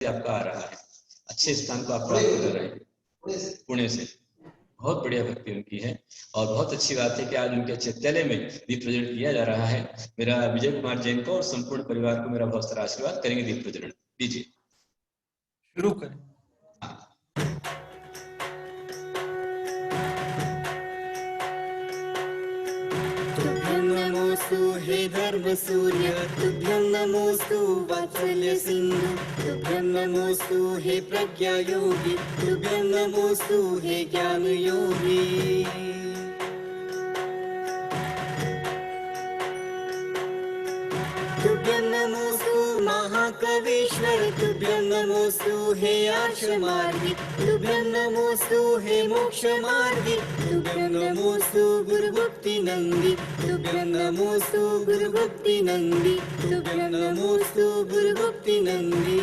आपका आ रहा है, अच्छे स्थान को आप प्राप्त कर रहे हैं, पुणे से। बहुत बढ़िया भक्ति उनकी है और बहुत अच्छी बात है कि आज उनके चित्तालय में दीप प्रज्वलन किया जा रहा है। मेरा विजय कुमार जैन को और संपूर्ण परिवार को मेरा बहुत सारा आशीर्वाद। करेंगे दीप प्रज्वलन, दीजिए शुरू करें। तुभ्यं नमोऽस्तु हे धर्मसूर्य, तुभ्यं नमोऽस्तु वात्सल्य सिन्धु, तुभ्यं नमोऽस्तु हे प्रज्ञायोगी, तुभ्यं नमोऽस्तु हे ज्ञानयोगी। तुभ्यं नमोऽस्तु महाकवीश्वर, तुभ्यं नमोऽस्तु हे आर्षमार्गी, तुभ्यं नमोऽस्तु हे मोक्षमार्गी, तुभ्यं नमोऽस्तु गुरुभक्तिनन्दी, तुभ्यं नमोऽस्तु गुरुभक्तिनन्दी, तुभ्यं नमोऽस्तु गुरुभक्तिनन्दी।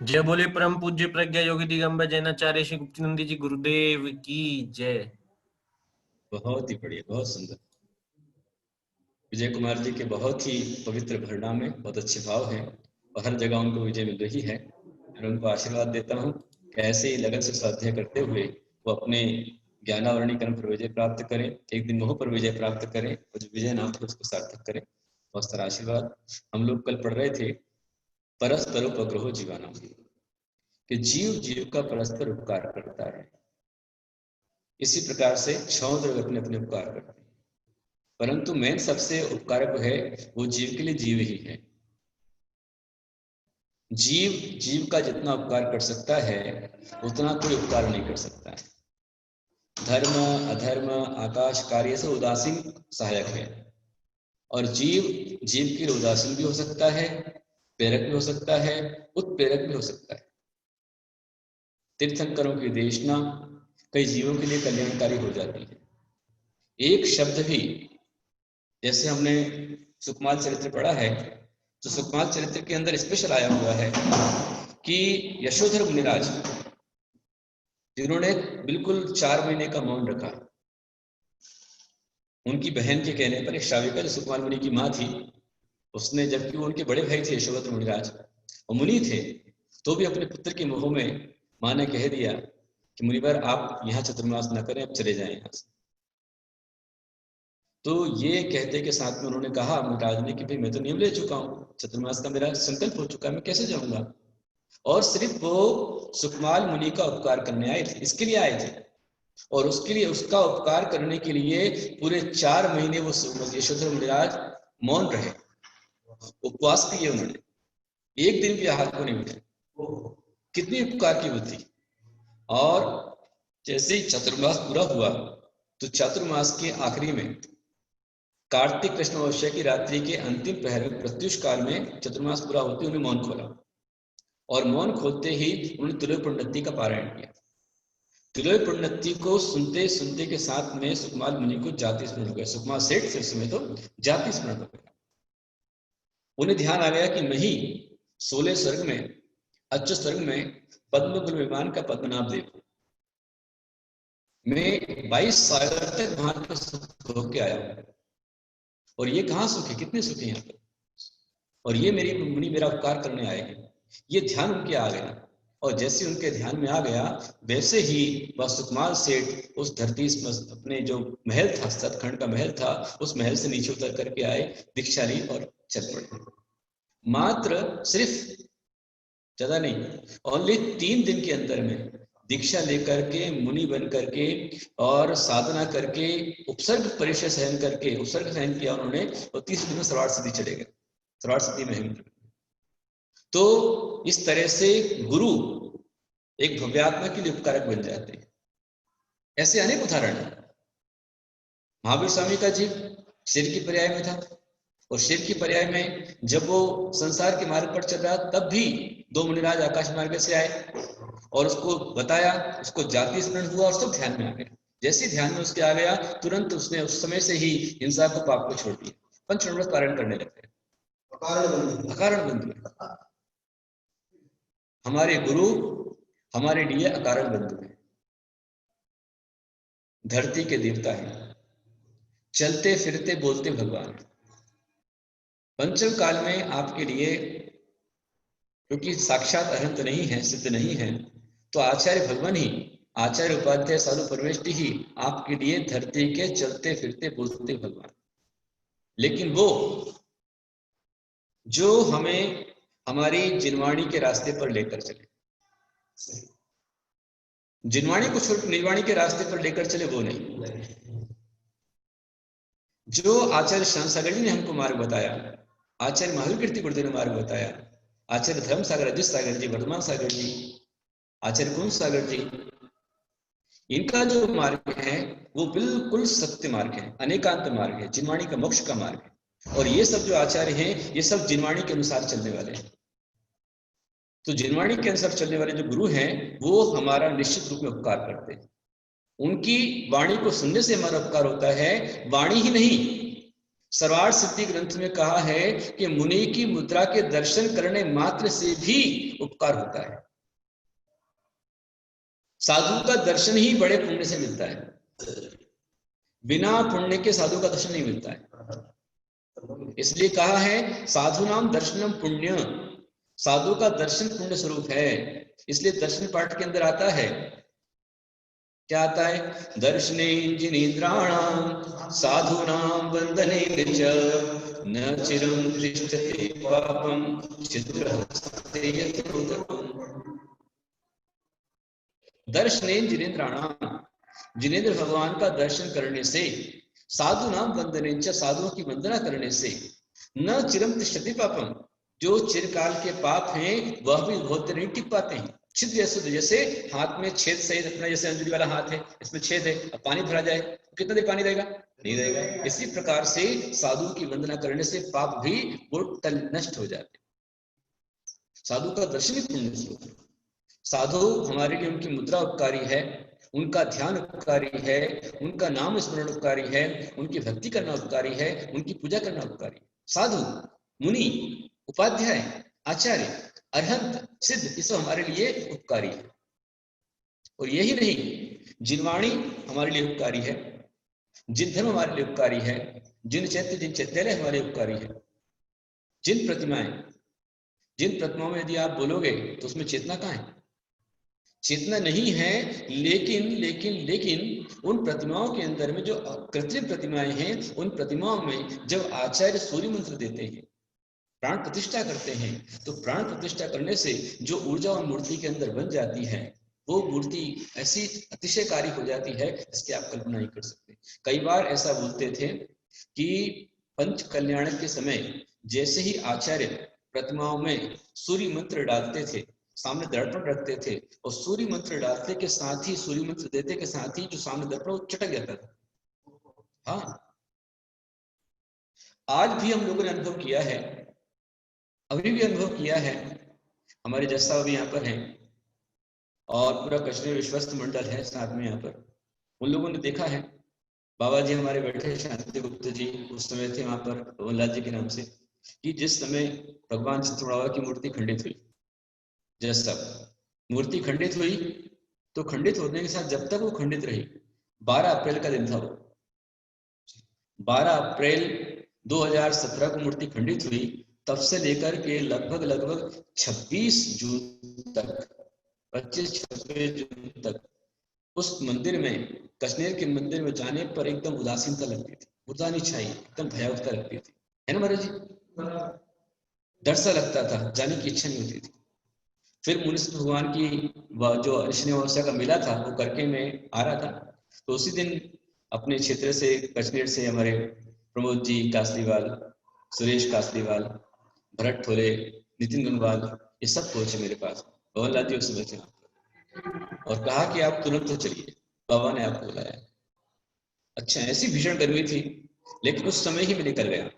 जय बोले परम पूज्य प्रज्ञा योगी दिगंबर जैनाचार्य श्री गुप्तानंद जी गुरुदेव की जय। बहुत ही बढ़िया, बहुत सुंदर। विजय कुमार जी के बहुत ही पवित्र भरना में बहुत अच्छे भाव हैं और हर जगह उनको विजय मिल रही है। मैं उनको आशीर्वाद देता हूँ कि ऐसे ही लगन से स्वाध्याय करते हुए वो अपने ज्ञानावरणी कर्म पर विजय प्राप्त करें, एक दिन मोह पर विजय प्राप्त करें और जो विजय नाम था उसको सार्थक करें। बहुत सारा आशीर्वाद। हम लोग कल पढ़ रहे थे परस्परोपग्रहो जीवानाम, कि जीव जीव का परस्पर उपकार करता है। इसी प्रकार से 6 द्रव्य अपने अपने उपकार करते हैं, परंतु मेन सबसे उपकारक है वो जीव के लिए जीव ही है। जीव जीव का जितना उपकार कर सकता है उतना कोई उपकार नहीं कर सकता है। धर्म अधर्म आकाश कार्य से उदासीन सहायक है और जीव जीव के लिए उदासीन भी हो सकता है, प्रेरक भी हो सकता है, उत्प्रेरक भी हो सकता है। तीर्थंकरों की देशना कई जीवों के लिए कल्याणकारी हो जाती है। एक शब्द भी, जैसे हमने सुकमाल चरित्र पढ़ा है, तो सुकमाल चरित्र के अंदर स्पेशल आया हुआ है कि यशोधर मुनिराज जिन्होंने बिल्कुल 4 महीने का मौन रखा, उनकी बहन के कहने पर एक श्राविका जो सुकमाल मुनि की माँ थी, उसने, जबकि वो उनके बड़े भाई थे यशोधर मुनिराज और मुनि थे, तो भी अपने पुत्र के मोह में माँ ने कह दिया कि मुनिवर आप यहाँ चतुर्मास न करें, अब चले जाएं यहाँ से। तो ये कहते के साथ में उन्होंने कहा मुनिराज ने कि भाई मैं तो नियम ले चुका हूँ, चतुर्मास का मेरा संकल्प हो चुका है, मैं कैसे जाऊंगा। और सिर्फ वो सुकमाल मुनि का उपकार करने आए थे, इसके लिए आए थे और उसके लिए, उसका उपकार करने के लिए पूरे 4 महीने वो यशोधर मुनिराज मौन रहे, उपवास किए उन्होंने, एक दिन भी आहार को नहीं उठे। कितनी उपकार की बुद्धि। और जैसे ही चतुर्मास पूरा हुआ तो चतुर्मास के आखिरी में कार्तिक कृष्ण अमावस्या की रात्रि के अंतिम पहर में प्रत्युष काल में चतुर्मास पूरा होते उन्हें मौन खोला और मौन खोलते ही उन्होंने तुलय पुण्यति का पारायण किया। तुलय पुण्यति को सुनते सुनते के साथ में सुकमाल मुनि को जाति स्मरण हो गया। सुकमाल सेठ से उस समय तो जाति स्मरण हो गया। उन्हें ध्यान आ गया कि मैं ही 16 स्वर्ग में, अच्युत स्वर्ग में पद्म कुल विमान का पद्मनाभ देव, मैं 22 साल तक वहां पर सुख होके आया हूं और ये कहाँ सुख है, कितने सुख है यहाँ पर, और ये मेरी मुनि मेरा उपकार करने आए हैं। ये ध्यान उनके आ गया और जैसे उनके ध्यान में आ गया वैसे ही वह सुकमाल सेठ उस धरती, अपने जो महल था, सतखंड का महल था, उस महल से नीचे उतर करके आए, दीक्षा ली और चल पड़े। मात्र सिर्फ, ज्यादा नहीं, ओनली 3 दिन के अंदर में दीक्षा लेकर के, मुनि बन करके और साधना करके, उपसर्ग परिचय सहन करके, उपसर्ग सहन किया उन्होंने और 30 दिन में सर्वार्थ सिद्धि चले गए, सर्वार्थ सिद्धि में। तो इस तरह से गुरु एक भव्यात्मा के लिए उपकारक बन जाते हैं। ऐसे अनेक उदाहरण हैं। महावीर स्वामी का जीव शेर की पर्याय में था और शेर की पर्याय में जब वो संसार के मार्ग पर चल रहा तब भी 2 मुनिराज आकाश मार्ग से आए और उसको बताया, उसको जाति स्मरण हुआ और सब ध्यान में आ गया। जैसे ध्यान में उसके आ गया तुरंत उसने उस समय से ही हिंसा को, पाप को छोड़ दिया, पंचव्रत पारण करने लगे। अकारण बंधु हमारे गुरु हमारे लिए अकारण बंधु है, धरती के देवता है। चलते फिरते बोलते भगवान। पंचम काल में आपके लिए, क्योंकि साक्षात अनंत नहीं है, सिद्ध नहीं है, तो आचार्य भगवान ही, आचार्य उपाध्याय साधु परमेष्टि ही आपके लिए धरती के चलते फिरते बोलते भगवान। लेकिन वो जो हमें हमारी जिनवाणी के रास्ते पर लेकर चले, जिनवाणी को छोड़ निर्वाणी के रास्ते पर लेकर चले, वो नहीं। जो आचार्य श्याम सागर जी ने हमको मार्ग बताया, आचार्य महावीर कीर्ति गुरुदेव ने मार्ग बताया, आचार्य धर्म सागर, अजित सागर जी, वर्धमान सागर जी, आचार्य कुंज सागर जी, इनका जो मार्ग है वो बिल्कुल सत्य मार्ग है, अनेकांत मार्ग है, जिनवाणी का मोक्ष का मार्ग है। और ये सब जो आचार्य हैं ये सब जिनवाणी के अनुसार चलने वाले हैं। तो जिनवाणी के अनुसार चलने वाले जो गुरु हैं वो हमारा निश्चित रूप में उपकार करते हैं। उनकी वाणी को सुनने से हमारा उपकार होता है। वाणी ही नहीं, सर्वार्थ सिद्धि ग्रंथ में कहा है कि मुनि की मुद्रा के दर्शन करने मात्र से भी उपकार होता है। साधु का दर्शन ही बड़े पुण्य से मिलता है, बिना पुण्य के साधु का दर्शन नहीं मिलता है। इसलिए कहा है साधु नाम दर्शनम पुण्य, साधु का दर्शन पुण्य स्वरूप है। इसलिए दर्शन पाठ के अंदर आता है, क्या आता है? दर्शने जिनेन्द्राणाम साधूनाम वंदने च न चिरं तिष्ठते पापम छिद्रहस्ते यथोदकम्। दर्शने जिनेन्द्राणाम, जिनेन्द्र भगवान का दर्शन करने से, साधु नाम वंदने च, साधुओं की वंदना करने से, न चिरं तिष्ठते पापम, जो चिरकाल के पाप हैं वह भी बहुत देर नहीं टिक पाते हैं। छिद्र यशुद्ध, जैसे हाथ में छेद सहित अपना, जैसे अंजलि वाला हाथ है, इसमें छेद है, अब पानी भरा जाए कितना देर पानी रहेगा? नहीं रहेगा। इसी प्रकार से साधु की वंदना करने से पाप भी वो नष्ट हो जाते। साधु का दर्शन ही पुण्य स्वरूप है। साधु हमारे लिए, उनकी मुद्रा उपकारी है, उनका ध्यान उपकारी है, उनका नाम स्मरण उपकारी है, उनकी भक्ति करना उपकारी है, उनकी पूजा करना उपकारी है। साधु, मुनि, उपाध्याय, आचार्य, अरहंत, सिद्ध, ये सब हमारे लिए उपकारी है। और यही नहीं, जिनवाणी हमारे लिए उपकारी है, जिन धर्म हमारे लिए उपकारी है, जिन चैत्य, जिन चैत्यालय हमारे उपकारी है, जिन प्रतिमाएं, जिन प्रतिमाओं में यदि आप बोलोगे तो उसमें चेतना कहाँ है? चेतना नहीं है। लेकिन लेकिन लेकिन उन प्रतिमाओं के अंदर में जो कृत्रिम प्रतिमाएं हैं, उन प्रतिमाओं में जब आचार्य सूर्य मंत्र देते हैं, प्राण प्रतिष्ठा करते हैं, तो प्राण प्रतिष्ठा करने से जो ऊर्जा और मूर्ति के अंदर बन जाती है, वो मूर्ति ऐसी अतिशयकारी हो जाती है जिसकी आप कल्पना नहीं कर सकते। कई बार ऐसा बोलते थे कि पंच कल्याण के समय जैसे ही आचार्य प्रतिमाओं में सूर्य मंत्र डालते थे, सामने दर्पण रखते थे, और सूर्य मंत्र डालते के साथ ही, सूर्य मंत्र देते के साथ ही जो सामने दर्पण वो चटक जाता था। हाँ, आज भी हम लोगों ने अनुभव किया है, अभी भी अनुभव किया है। हमारे जज साहब भी यहाँ पर हैं और पूरा कश्मीर विश्वस्त मंडल है साथ में यहाँ पर। उन लोगों ने देखा है, बाबा जी हमारे बैठे शांति गुप्त जी उस समय थे वहां पर, भवनलाल जी के नाम से, कि जिस समय भगवान चित्तौड़ावा की मूर्ति खंडित हुई, जज साहब मूर्ति खंडित हुई, तो खंडित होने के साथ जब तक वो खंडित रही, 12 अप्रैल का दिन था वो, 12 अप्रैल 2017 को मूर्ति खंडित हुई, तब से लेकर के लगभग 26 जून तक, 25-26 जून तक उस मंदिर में, कश्मीर के मंदिर में जाने पर एकदम उदासीनता लगती थी, ऊर्जा नहीं छाई, एकदम भयावहता लगती थी, है ना महाराज जी? डर सा लगता था, जाने की इच्छा नहीं होती थी। फिर मुनीश्वर भगवान की जो ऋषि अमावस्या का मेला था वो करके में आ रहा था, तो उसी दिन अपने क्षेत्र से, कश्मीर से हमारे प्रमोद जी कासलीवाल, सुरेश कासलीवाल, भरत ठोले, नितिन गंगवाल, ये सब पहुंचे मेरे पास। भवनलाल जी उस समय थे और कहा कि आप तुरंत तो चलिए, बाबा ने आपको बुलाया। अच्छा, ऐसी भीषण गर्मी थी, लेकिन उस समय ही मैं निकल गया,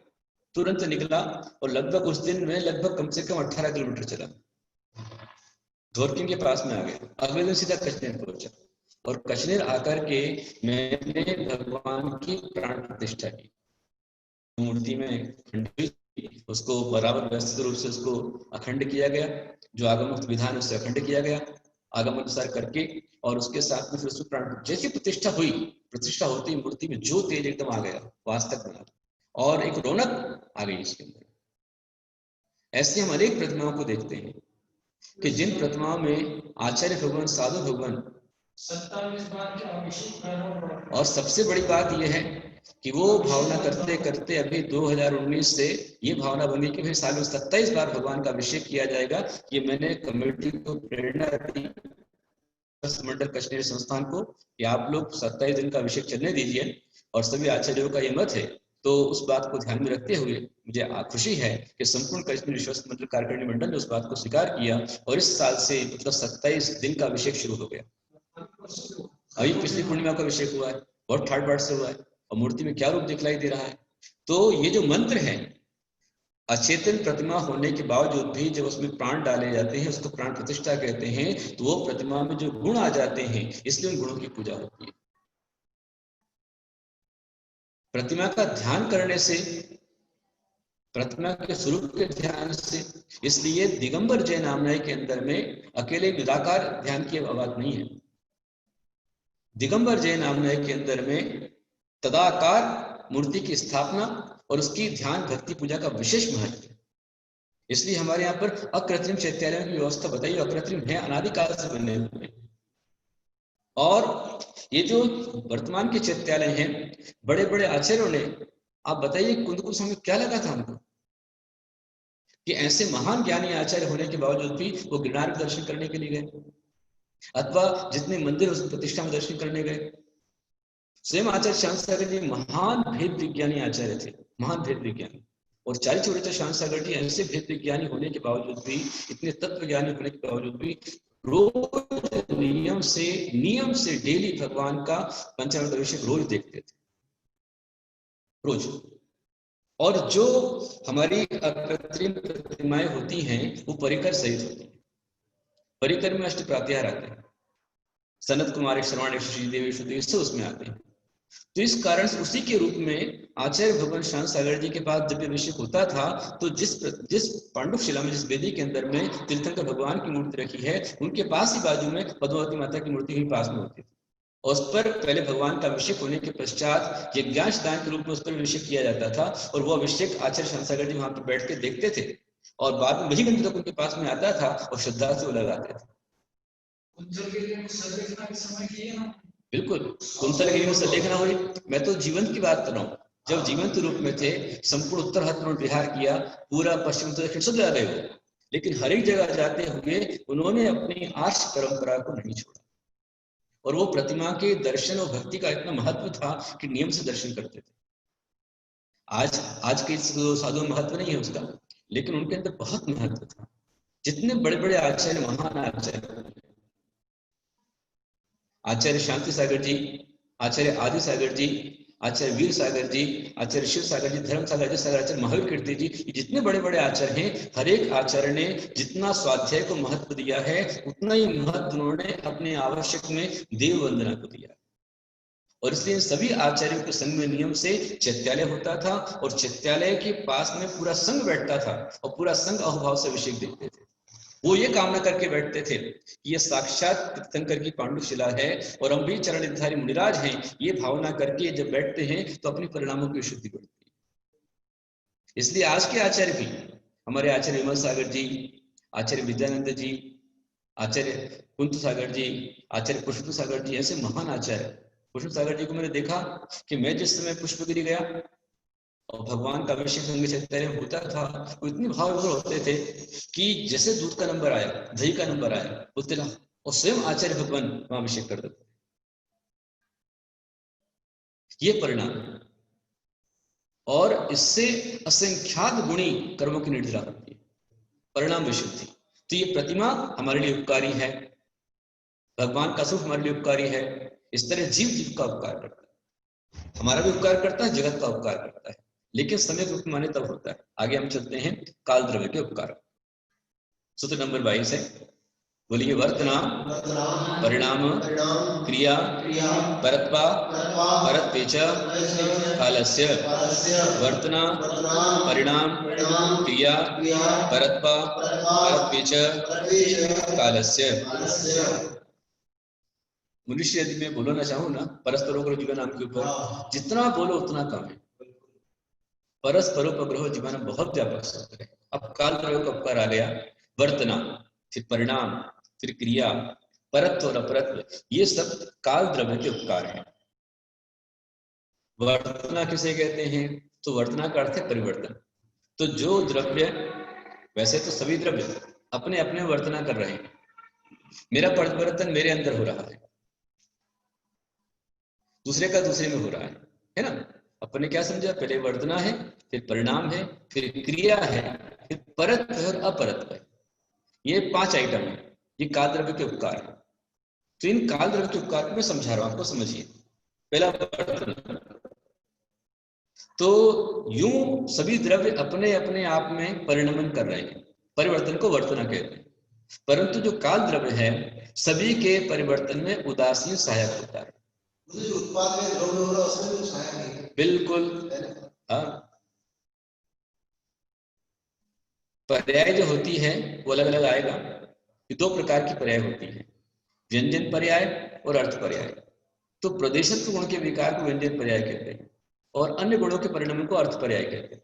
तुरंत निकला, और लगभग उस दिन में लगभग कम से कम 18 किलोमीटर चला, धोरकिन के पास में आ गया। अगले दिन सीधा कश्मीर पहुंचा, और कश्मीर आकर के मैंने भगवान की प्राण प्रतिष्ठा की। मूर्ति में खंड, उसको बराबर व्यवस्थित रूप से उसको अखंड किया गया, जो आगम विधान उससे अखंड किया गया, आगम अनुसार करके, और उसके साथ में फिर उसको प्राण, जैसी प्रतिष्ठा हुई प्रतिष्ठा होती मूर्ति में जो तेज एकदम आ गया, वास्तव बना और एक रौनक आ गई इसके अंदर। ऐसे हम अनेक प्रतिमाओं को देखते हैं कि जिन प्रतिमाओं में आचार्य भगवान, साधु भगवान, 27 बार के अभिषेक, और सबसे बड़ी बात यह है कि वो भावना करते करते अभी 2019 से ये भावना बनी कि भाई साल में 27 बार भगवान का अभिषेक किया जाएगा। ये मैंने कमेटी को प्रेरणा दी, मंडल कश्मीर संस्थान को, कि आप लोग 27 दिन का अभिषेक चलने दीजिए, और सभी आचार्यों का ये मत है। तो उस बात को ध्यान में रखते हुए मुझे खुशी है कि संपूर्ण कश्मीर विश्वस्त मंडल कार्यकारिणी मंडल ने उस बात को स्वीकार किया और इस साल से मतलब 27 दिन का अभिषेक शुरू हो गया। अभी पिछली पूर्णिमा का अभिषेक हुआ है, बहुत ठाट बाट से हुआ है, और मूर्ति में क्या रूप दिखलाई दे रहा है। तो ये जो मंत्र है, अचेतन प्रतिमा होने के बावजूद भी जब उसमें प्राण डाले जाते हैं, उसको प्राण प्रतिष्ठा कहते हैं, तो वो प्रतिमा में जो गुण आ जाते हैं, इसलिए उन गुणों की पूजा होती है। प्रतिमा का ध्यान करने से, प्रतिमा के स्वरूप के ध्यान से, इसलिए दिगंबर जैन आमनाय के अंदर में अकेले निराकार ध्यान की बात नहीं है। दिगंबर जैन आमनाय के अंदर में तदाकार मूर्ति की स्थापना और उसकी ध्यान भक्ति पूजा का विशेष महत्व है। इसलिए हमारे यहाँ पर अकृत्रिम चैत्यालयों की व्यवस्था बताइए, अकृत्रिम है, अनादिकाल से बने हुए। और ये जो वर्तमान के चैत्यालय हैं, बड़े बड़े आचार्यों ने, आप बताइए कुंदकुल स्वामी क्या लगा था हमको कि ऐसे महान ज्ञानी आचार्य होने के बावजूद भी वो गिरनार में दर्शन करने के लिए गए, अथवा जितने मंदिर उस प्रतिष्ठा में दर्शन करने गए। स्वयं आचार्य शांत सागर जी महान भेद विज्ञानी आचार्य थे, महान भेद विज्ञानी, और 40 वर्ष शांत सागर जी ऐसे भेद विज्ञानी होने के बावजूद भी, इतने तत्व ज्ञानी होने के बावजूद भी रोज नियम से डेली भगवान का पंचामृत अभिषेक रोज देखते थे, रोज। और जो हमारी अकृत्रिम प्रतिमाएं होती हैं वो परिकर सहित होती हैं। परिकर में अष्ट प्रात्याहार आते हैं, सनत कुमार, श्रवण, श्रीदेवी, श्रुति, सब उसमें आते हैं। तो इस कारण से उसी के रूप में आचार्य भगवान शांत सागर जी के पास जब अभिषेक होता था, तो जिस पांडुप शिला में, जिस वेदी के अंदर में तीर्थंकर भगवान की मूर्ति रखी है, उनके पास ही बाजू में पद्मावती माता की मूर्ति भी पास में होती थी, और उस पर पहले भगवान का अभिषेक होने के पश्चात यज्ञांश दान के रूप में उस पर अभिषेक किया जाता था, और वो अभिषेक आचार्य शांत सागर जी वहां पर बैठ के देखते थे, और बाद में वही गंध तक उनके पास में आता था और श्रद्धा से वो लगाते थे। बिल्कुल, कुंतलगिरी में सलेखना हुई। मैं तो जीवंत की बात कर रहा हूँ, जब जीवंत रूप में थे, संपूर्ण उत्तर हाथ में विहार किया, पूरा पश्चिम उत्तर दक्षिण सब जा रहे हो, लेकिन हर एक जगह जाते हुए उन्होंने अपनी आर्ष परंपरा को नहीं छोड़ा, और वो प्रतिमा के दर्शन और भक्ति का इतना महत्व था कि नियम से दर्शन करते थे। आज के साधु महत्व नहीं है उसका, लेकिन उनके अंदर बहुत महत्व था। जितने बड़े बड़े आचार्य, महान आचार्य, आचार्य शांति सागर जी, आचार्य आदि सागर जी, आचार्य वीर सागर जी, आचार्य शिव सागर जी, धर्म सागर जी, आचार्य महावीर कीर्ति जी, जितने बड़े बड़े आचार्य हैं, हर एक आचार्य ने जितना स्वाध्याय को महत्व दिया है, उतना ही महत्व उन्होंने अपने आवश्यक में देव वंदना को दिया। और इसलिए सभी आचार्यों के संग में नियम से चैत्यालय होता था, और चैत्यालय के पास में पूरा संघ बैठता था, और पूरा संघ अहोभाव से अभिषेक देखते थे। वो ये कामना करके बैठते थे कि ये साक्षात तीर्थंकर की पांडुशिला है और हम भी चरणधारी मुनिराज हैं, ये भावना करके जब बैठते हैं तो अपने परिणामों की शुद्धि बढ़ती है। इसलिए आज के आचार्य भी, हमारे आचार्य विमल सागर जी, आचार्य विद्यानंद जी, आचार्य कुंत सागर जी, आचार्य पुष्प सागर जी, ऐसे महान आचार्य। पुष्प सागर जी को मैंने देखा कि मैं जिस समय पुष्पगिरी गया और भगवान का अभिषेक संग चैत्यालय होता था, वो इतने भाव विभोर होते थे कि जैसे दूध का नंबर आया, दही का नंबर आया, बोलते रहा, और स्वयं आचार्य भगवान वहां अभिषेक करते थे। ये परिणाम, और इससे असंख्यात गुणी कर्मों की निर्जरा होती है, परिणाम विशुद्धि। तो ये प्रतिमा हमारे लिए उपकारी है, भगवान का स्वरूप हमारे लिए उपकारी है। इस तरह जीव का उपकार करता है, हमारा भी उपकार करता है, जगत का उपकार करता है, लेकिन समय रूप माने तब होता है। आगे हम चलते हैं काल द्रव्य के उपकार। सूत्र नंबर 22 है, बोलिए वर्तनाम परिणाम क्रिया परत्वा परत्पेच कालस्य। वर्तना परिणाम क्रिया परत्वा परत्पेच कालस्य। मनुष्य यदि मैं बोलना चाहूँ ना परस्परोपग्रह जीवन नाम के ऊपर, जितना बोलो उतना कम है। परस्परोपग्रह जीवन बहुत व्यापक शब्द है। अब काल द्रव्य का उपकार आ गया, वर्तना, फिर परिणाम, फिर क्रिया, परत्व और अपरत्व, ये सब काल द्रव्य के उपकार हैं। वर्तना किसे कहते हैं? तो वर्तना का अर्थ है परिवर्तन। तो जो द्रव्य, वैसे तो सभी द्रव्य अपने अपने वर्तना कर रहे हैं, मेरा परिवर्तन मेरे अंदर हो रहा है, दूसरे का दूसरे में हो रहा है ना। अपने क्या समझा? पहले वर्तना है, फिर परिणाम है, फिर क्रिया है, फिर परत्व और अपरत्व है। ये 5 आइटम है, ये काल द्रव्य के उपकार है। तो इन काल द्रव्य के उपकार को मैं समझा रहा हूं, आपको समझिए। पहला वर्तना, तो यूं सभी द्रव्य अपने अपने आप में परिणमन कर रहे हैं, परिवर्तन को वर्तना कहते हैं। परंतु जो काल द्रव्य है सभी के परिवर्तन में उदासीन सहायक होता है। जो उत्पाद में द्रव्य हो रहा है उसमें तो सहायक नहीं है। बिल्कुल, हाँ। पर्याय जो होती है वो अलग अलग आएगा। 2 प्रकार की पर्याय होती है, व्यंजन पर्याय और अर्थ पर्याय। तो प्रदेशत्व गुण के विकार को व्यंजन पर्याय कहते हैं और अन्य गुणों के परिणामों को अर्थ पर्याय कहते हैं।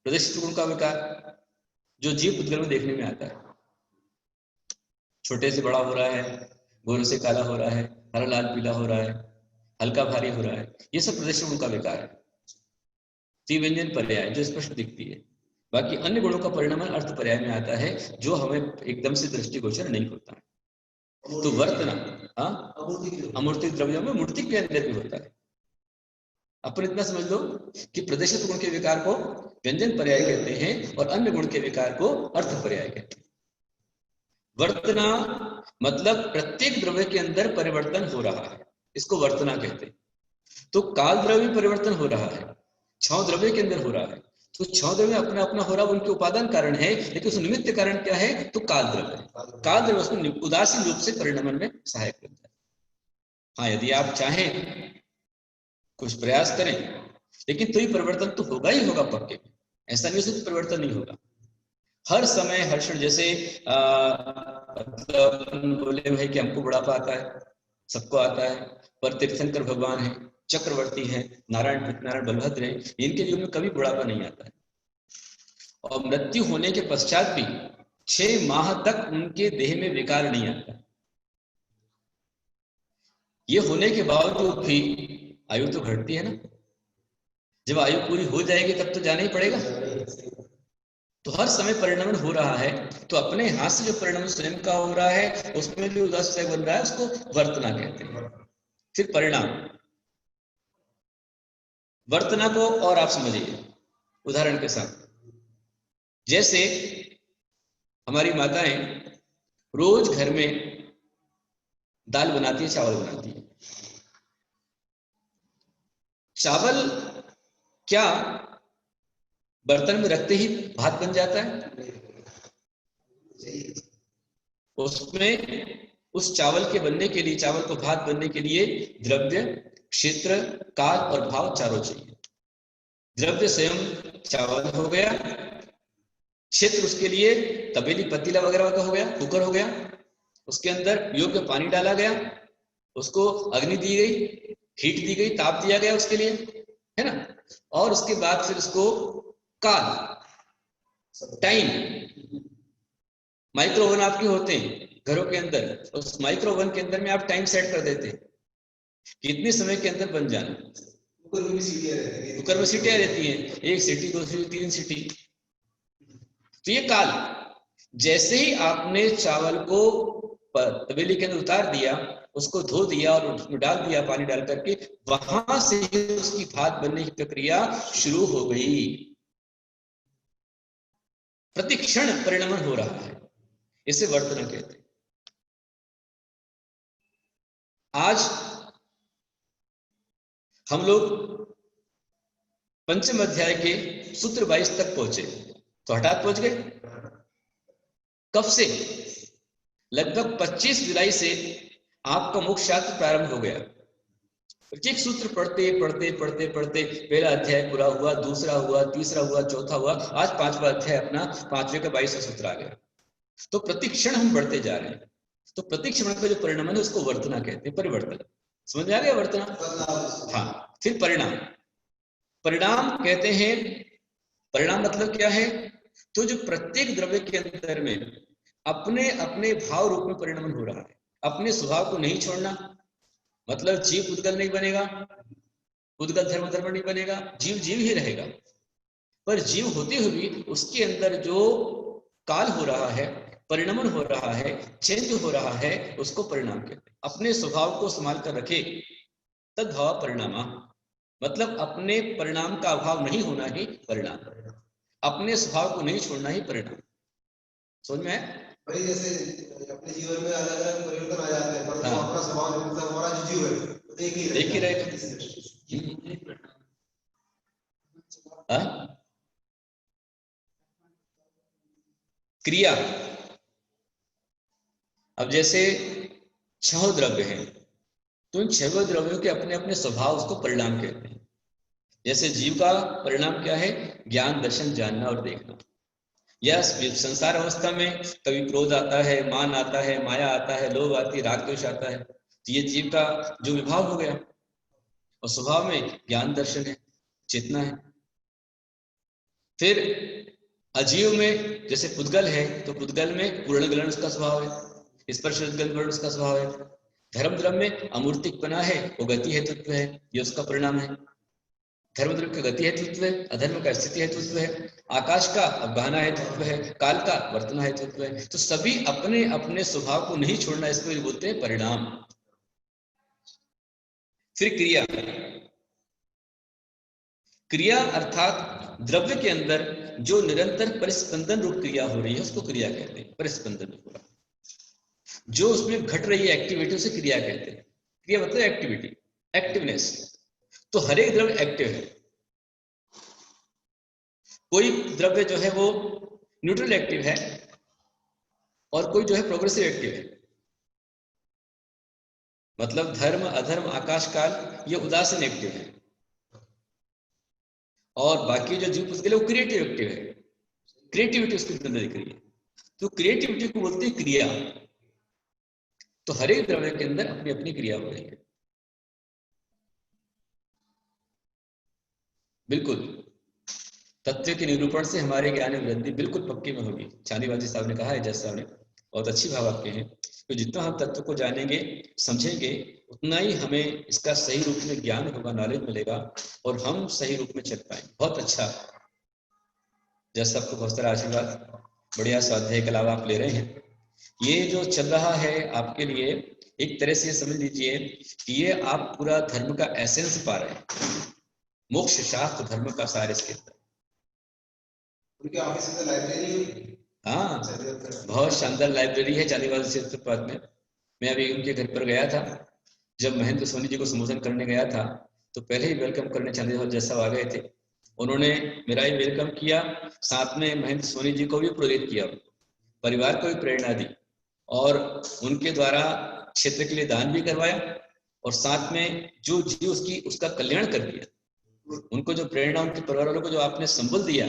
प्रदेशत्व गुण का विकार जो जीव पुद्गल में देखने में आता है, छोटे से बड़ा हो रहा है, गोरे से काला हो रहा है, हरा लाल पीला हो रहा है, हल्का भारी हो रहा है, ये सब प्रदेशत्व गुण का विकार है। तो व्यंजन पर्याय जो स्पष्ट दिखती है। बाकी अन्य गुणों का परिणाम अर्थ पर्याय में आता है, जो हमें एकदम से दृष्टिगोचर नहीं होता है। तो वर्तना, हाँ, अमूर्तिक द्रव्यों में मूर्तिक के अंदर भी होता है। अपन इतना समझ लो कि प्रदेशित गुण के विकार को व्यंजन पर्याय कहते हैं और अन्य गुण के विकार को अर्थ पर्याय कहते हैं। वर्तना मतलब प्रत्येक द्रव्य के अंदर परिवर्तन हो रहा है, इसको वर्तना कहते हैं। तो काल द्रव्य परिवर्तन हो रहा है, 6 द्रव्य के अंदर हो रहा है। तो 6 द्रव्य अपना अपना हो रहा है, उनके उपादान कारण है, लेकिन उस निमित्त कारण क्या है? तो काल द्रव्य है। काल द्रव्य उसको उदासीन रूप से परिणमन में सहायक बनता है। हाँ, यदि आप चाहें कुछ प्रयास करें, लेकिन तो ही परिवर्तन तो होगा ही होगा पक्के। ऐसा नहीं हो परिवर्तन नहीं होगा हर समय हर क्षण। जैसे मतलब बोले भाई कि हमको बुढ़ापा आता है, सबको आता है, पर तीर्थंकर भगवान है, चक्रवर्ती है, नारायण नारायण बलभद्र है, इनके जीवन में कभी बुढ़ापा नहीं आता है। और मृत्यु होने के पश्चात भी 6 माह तक उनके देह में विकार नहीं आता। ये होने के बावजूद भी आयु तो घटती है ना। जब आयु पूरी हो जाएगी तब तो जाना ही पड़ेगा। तो हर समय परिणमन हो रहा है, तो अपने हाथ से जो परिणमन स्वयं का हो रहा है उसमें भी उदासीन बन रहा है, उसको वर्तना कहते हैं। फिर परिणाम, वर्तना को और आप समझिए उदाहरण के साथ। जैसे हमारी माताएं रोज घर में दाल बनाती है, चावल बनाती है। चावल क्या बर्तन में रखते ही भात बन जाता है? उसमें उस चावल के बनने के लिए, चावल को भात बनने के लिए द्रव्य, क्षेत्र, काल और भाव चारों चाहिए। द्रव्य स्वयं चावल हो गया, क्षेत्र उसके लिए तपेली पतीला वगैरह का हो गया, कुकर हो गया, उसके अंदर योग्य पानी डाला गया, उसको अग्नि दी गई, हीट दी गई, ताप दिया गया उसके लिए, है ना। और उसके बाद फिर उसको काल, टाइम, माइक्रो ओवन आपके होते हैं घरों के अंदर, उस माइक्रो ओवन के अंदर में आप टाइम सेट कर देते हैं कितने समय के अंदर बन जाना। कुकर में सीटियां रहती हैं, 1 सीटी, 2 सीटी, 3 सीटी। तो ये काल, जैसे ही आपने चावल को तपेली के अंदर उतार दिया, उसको धो दिया और उसमें डाल दिया पानी डाल करके, वहां से उसकी भात बनने की प्रक्रिया शुरू हो गई। प्रतिक्षण परिणमन हो रहा है, इसे वर्तना कहते हैं। आज हम लोग 5वें अध्याय के सूत्र 22 तक पहुंचे, तो हठात पहुंच गए। कब से? लगभग 25 जुलाई से आपका मुख्य शास्त्र प्रारंभ हो गया। एक सूत्र पढ़ते पढ़ते पढ़ते पढ़ते पहला अध्याय पूरा हुआ, दूसरा हुआ, तीसरा हुआ, चौथा हुआ, आज 5वां अध्याय अपना 5वें का 22वां सूत्र आ गया। तो प्रतिक्षण हम बढ़ते जा रहे हैं। तो प्रतिक्षेपण का जो परिणमन है उसको वर्तना कहते हैं, परिवर्तन। समझ आ गया वर्तना? हाँ। फिर परिणाम, परिणाम कहते हैं, परिणाम मतलब क्या है? तो जो प्रत्येक द्रव्य के अंदर में अपने अपने भाव रूप में परिणमन हो रहा है, अपने स्वभाव को नहीं छोड़ना। मतलब जीव उद्गल नहीं बनेगा, उद्गल धर्म धर्म नहीं बनेगा, जीव जीव ही रहेगा। पर जीव होते हुए भी उसके अंदर जो काल हो रहा है, परिणमन हो रहा है, चेंज हो रहा है, उसको परिणाम कहते हैं। अपने स्वभाव को संभाल कर रखे, तद्भाव परिणाम। मतलब अपने परिणाम का अभाव नहीं होना ही परिणाम, अपने स्वभाव को नहीं छोड़ना ही परिणाम। समझ में है? भाई जैसे अपने जीवन में अलग अलग परिवर्तन आ जाते हैं, पर जो अपना स्वभाव है, मतलब हमारा जो जीव है एक ही रहेगा। क्रिया, अब जैसे 6 द्रव्य हैं, तो इन 6 द्रव्यों के अपने अपने स्वभाव, उसको परिणाम कहते हैं। जैसे जीव का परिणाम क्या है? ज्ञान, दर्शन, जानना और देखना। यह संसार अवस्था में कभी क्रोध आता है, मान आता है, माया आता है, लोभ आती है, राग द्वेष आता है, तो ये जीव का जो विभाग हो गया। और स्वभाव में ज्ञान, दर्शन है, चेतना है। फिर अजीव में जैसे पुद्गल है, तो पुद्गल में पूर्ण गलन उसका स्वभाव है, स्पर्श गलन उसका स्वभाव है। धर्म द्रव्य में अमूर्तिकपना है, वो गति हेतुत्व है, ये उसका परिणाम है। धर्म द्रव्य का गति हेतुत्व है, अधर्म का स्थिति हेतुत्व है, आकाश का अवगाहना हेतुत्व है, काल का वर्तना हेतुत्व है। तो सभी अपने अपने स्वभाव को नहीं छोड़ना, इसको बोलते हैं परिणाम। फिर क्रिया, क्रिया अर्थात द्रव्य के अंदर जो निरंतर परिस्पंदन रूप क्रिया हो रही है, उसको क्रिया कहते हैं। परिस्पंदन रूप जो उसमें घट रही है एक्टिविटी, उसे क्रिया कहते हैं। क्रिया मतलब एक्टिविटी, एक्टिवनेस। तो हर एक द्रव्य एक्टिव है, कोई द्रव्य जो है वो न्यूट्रल एक्टिव है, और कोई जो है प्रोग्रेसिव एक्टिव है। मतलब धर्म, अधर्म, आकाश, काल, ये उदासीन एक्टिव है, और बाकी जो जीव उसके लिए वो क्रिएटिव एक्टिव है। क्रिएटिविटी उसके अंदर दिख रही है, तो क्रिएटिविटी को बोलते हैं क्रिया। तो हर एक द्रव्य के अंदर अपनी अपनी क्रिया हो रही है। बिल्कुल तत्व के निरूपण से हमारे ज्ञान में वृद्धि बिल्कुल पक्की में होगी। चांदीबाजी साहब ने कहा है, जैसा ने बहुत अच्छी भाव आपके हैं, तो जितना हम तत्व को जानेंगे, समझेंगे, उतना ही हमें इसका सही रूप में ज्ञान होगा, नॉलेज मिलेगा, और हम सही रूप में चल पाएंगे। बहुत अच्छा, जैसा आपको बहुत सारा आशीर्वाद, बढ़िया स्वाध्याय के अलावा आप ले रहे हैं। ये जो चल रहा है आपके लिए, एक तरह से समझ लीजिए कि ये आप पूरा धर्म का एसेंस पा रहे हैं, मोक्ष शास्त्र धर्म का सार इसके अंदर। उनके ऑफिस में लाइब्रेरी, हाँ बहुत शानदार लाइब्रेरी है चांदीबाजी क्षेत्र में। मैं अभी उनके घर पर गया था, जब महेंद्र सोनी जी को संबोधन करने गया था, तो पहले ही वेलकम करने चांदीबाजी जैसा आ गए थे। उन्होंने मेरा ही वेलकम किया, साथ में महेंद्र सोनी जी को भी प्रेरित किया, परिवार को भी प्रेरणा दी, और उनके द्वारा क्षेत्र के लिए दान भी करवाया, और साथ में जो जी उसका कल्याण कर दिया। उनको जो प्रेरणा, उनके परिवार वालों को जो आपने संबल दिया,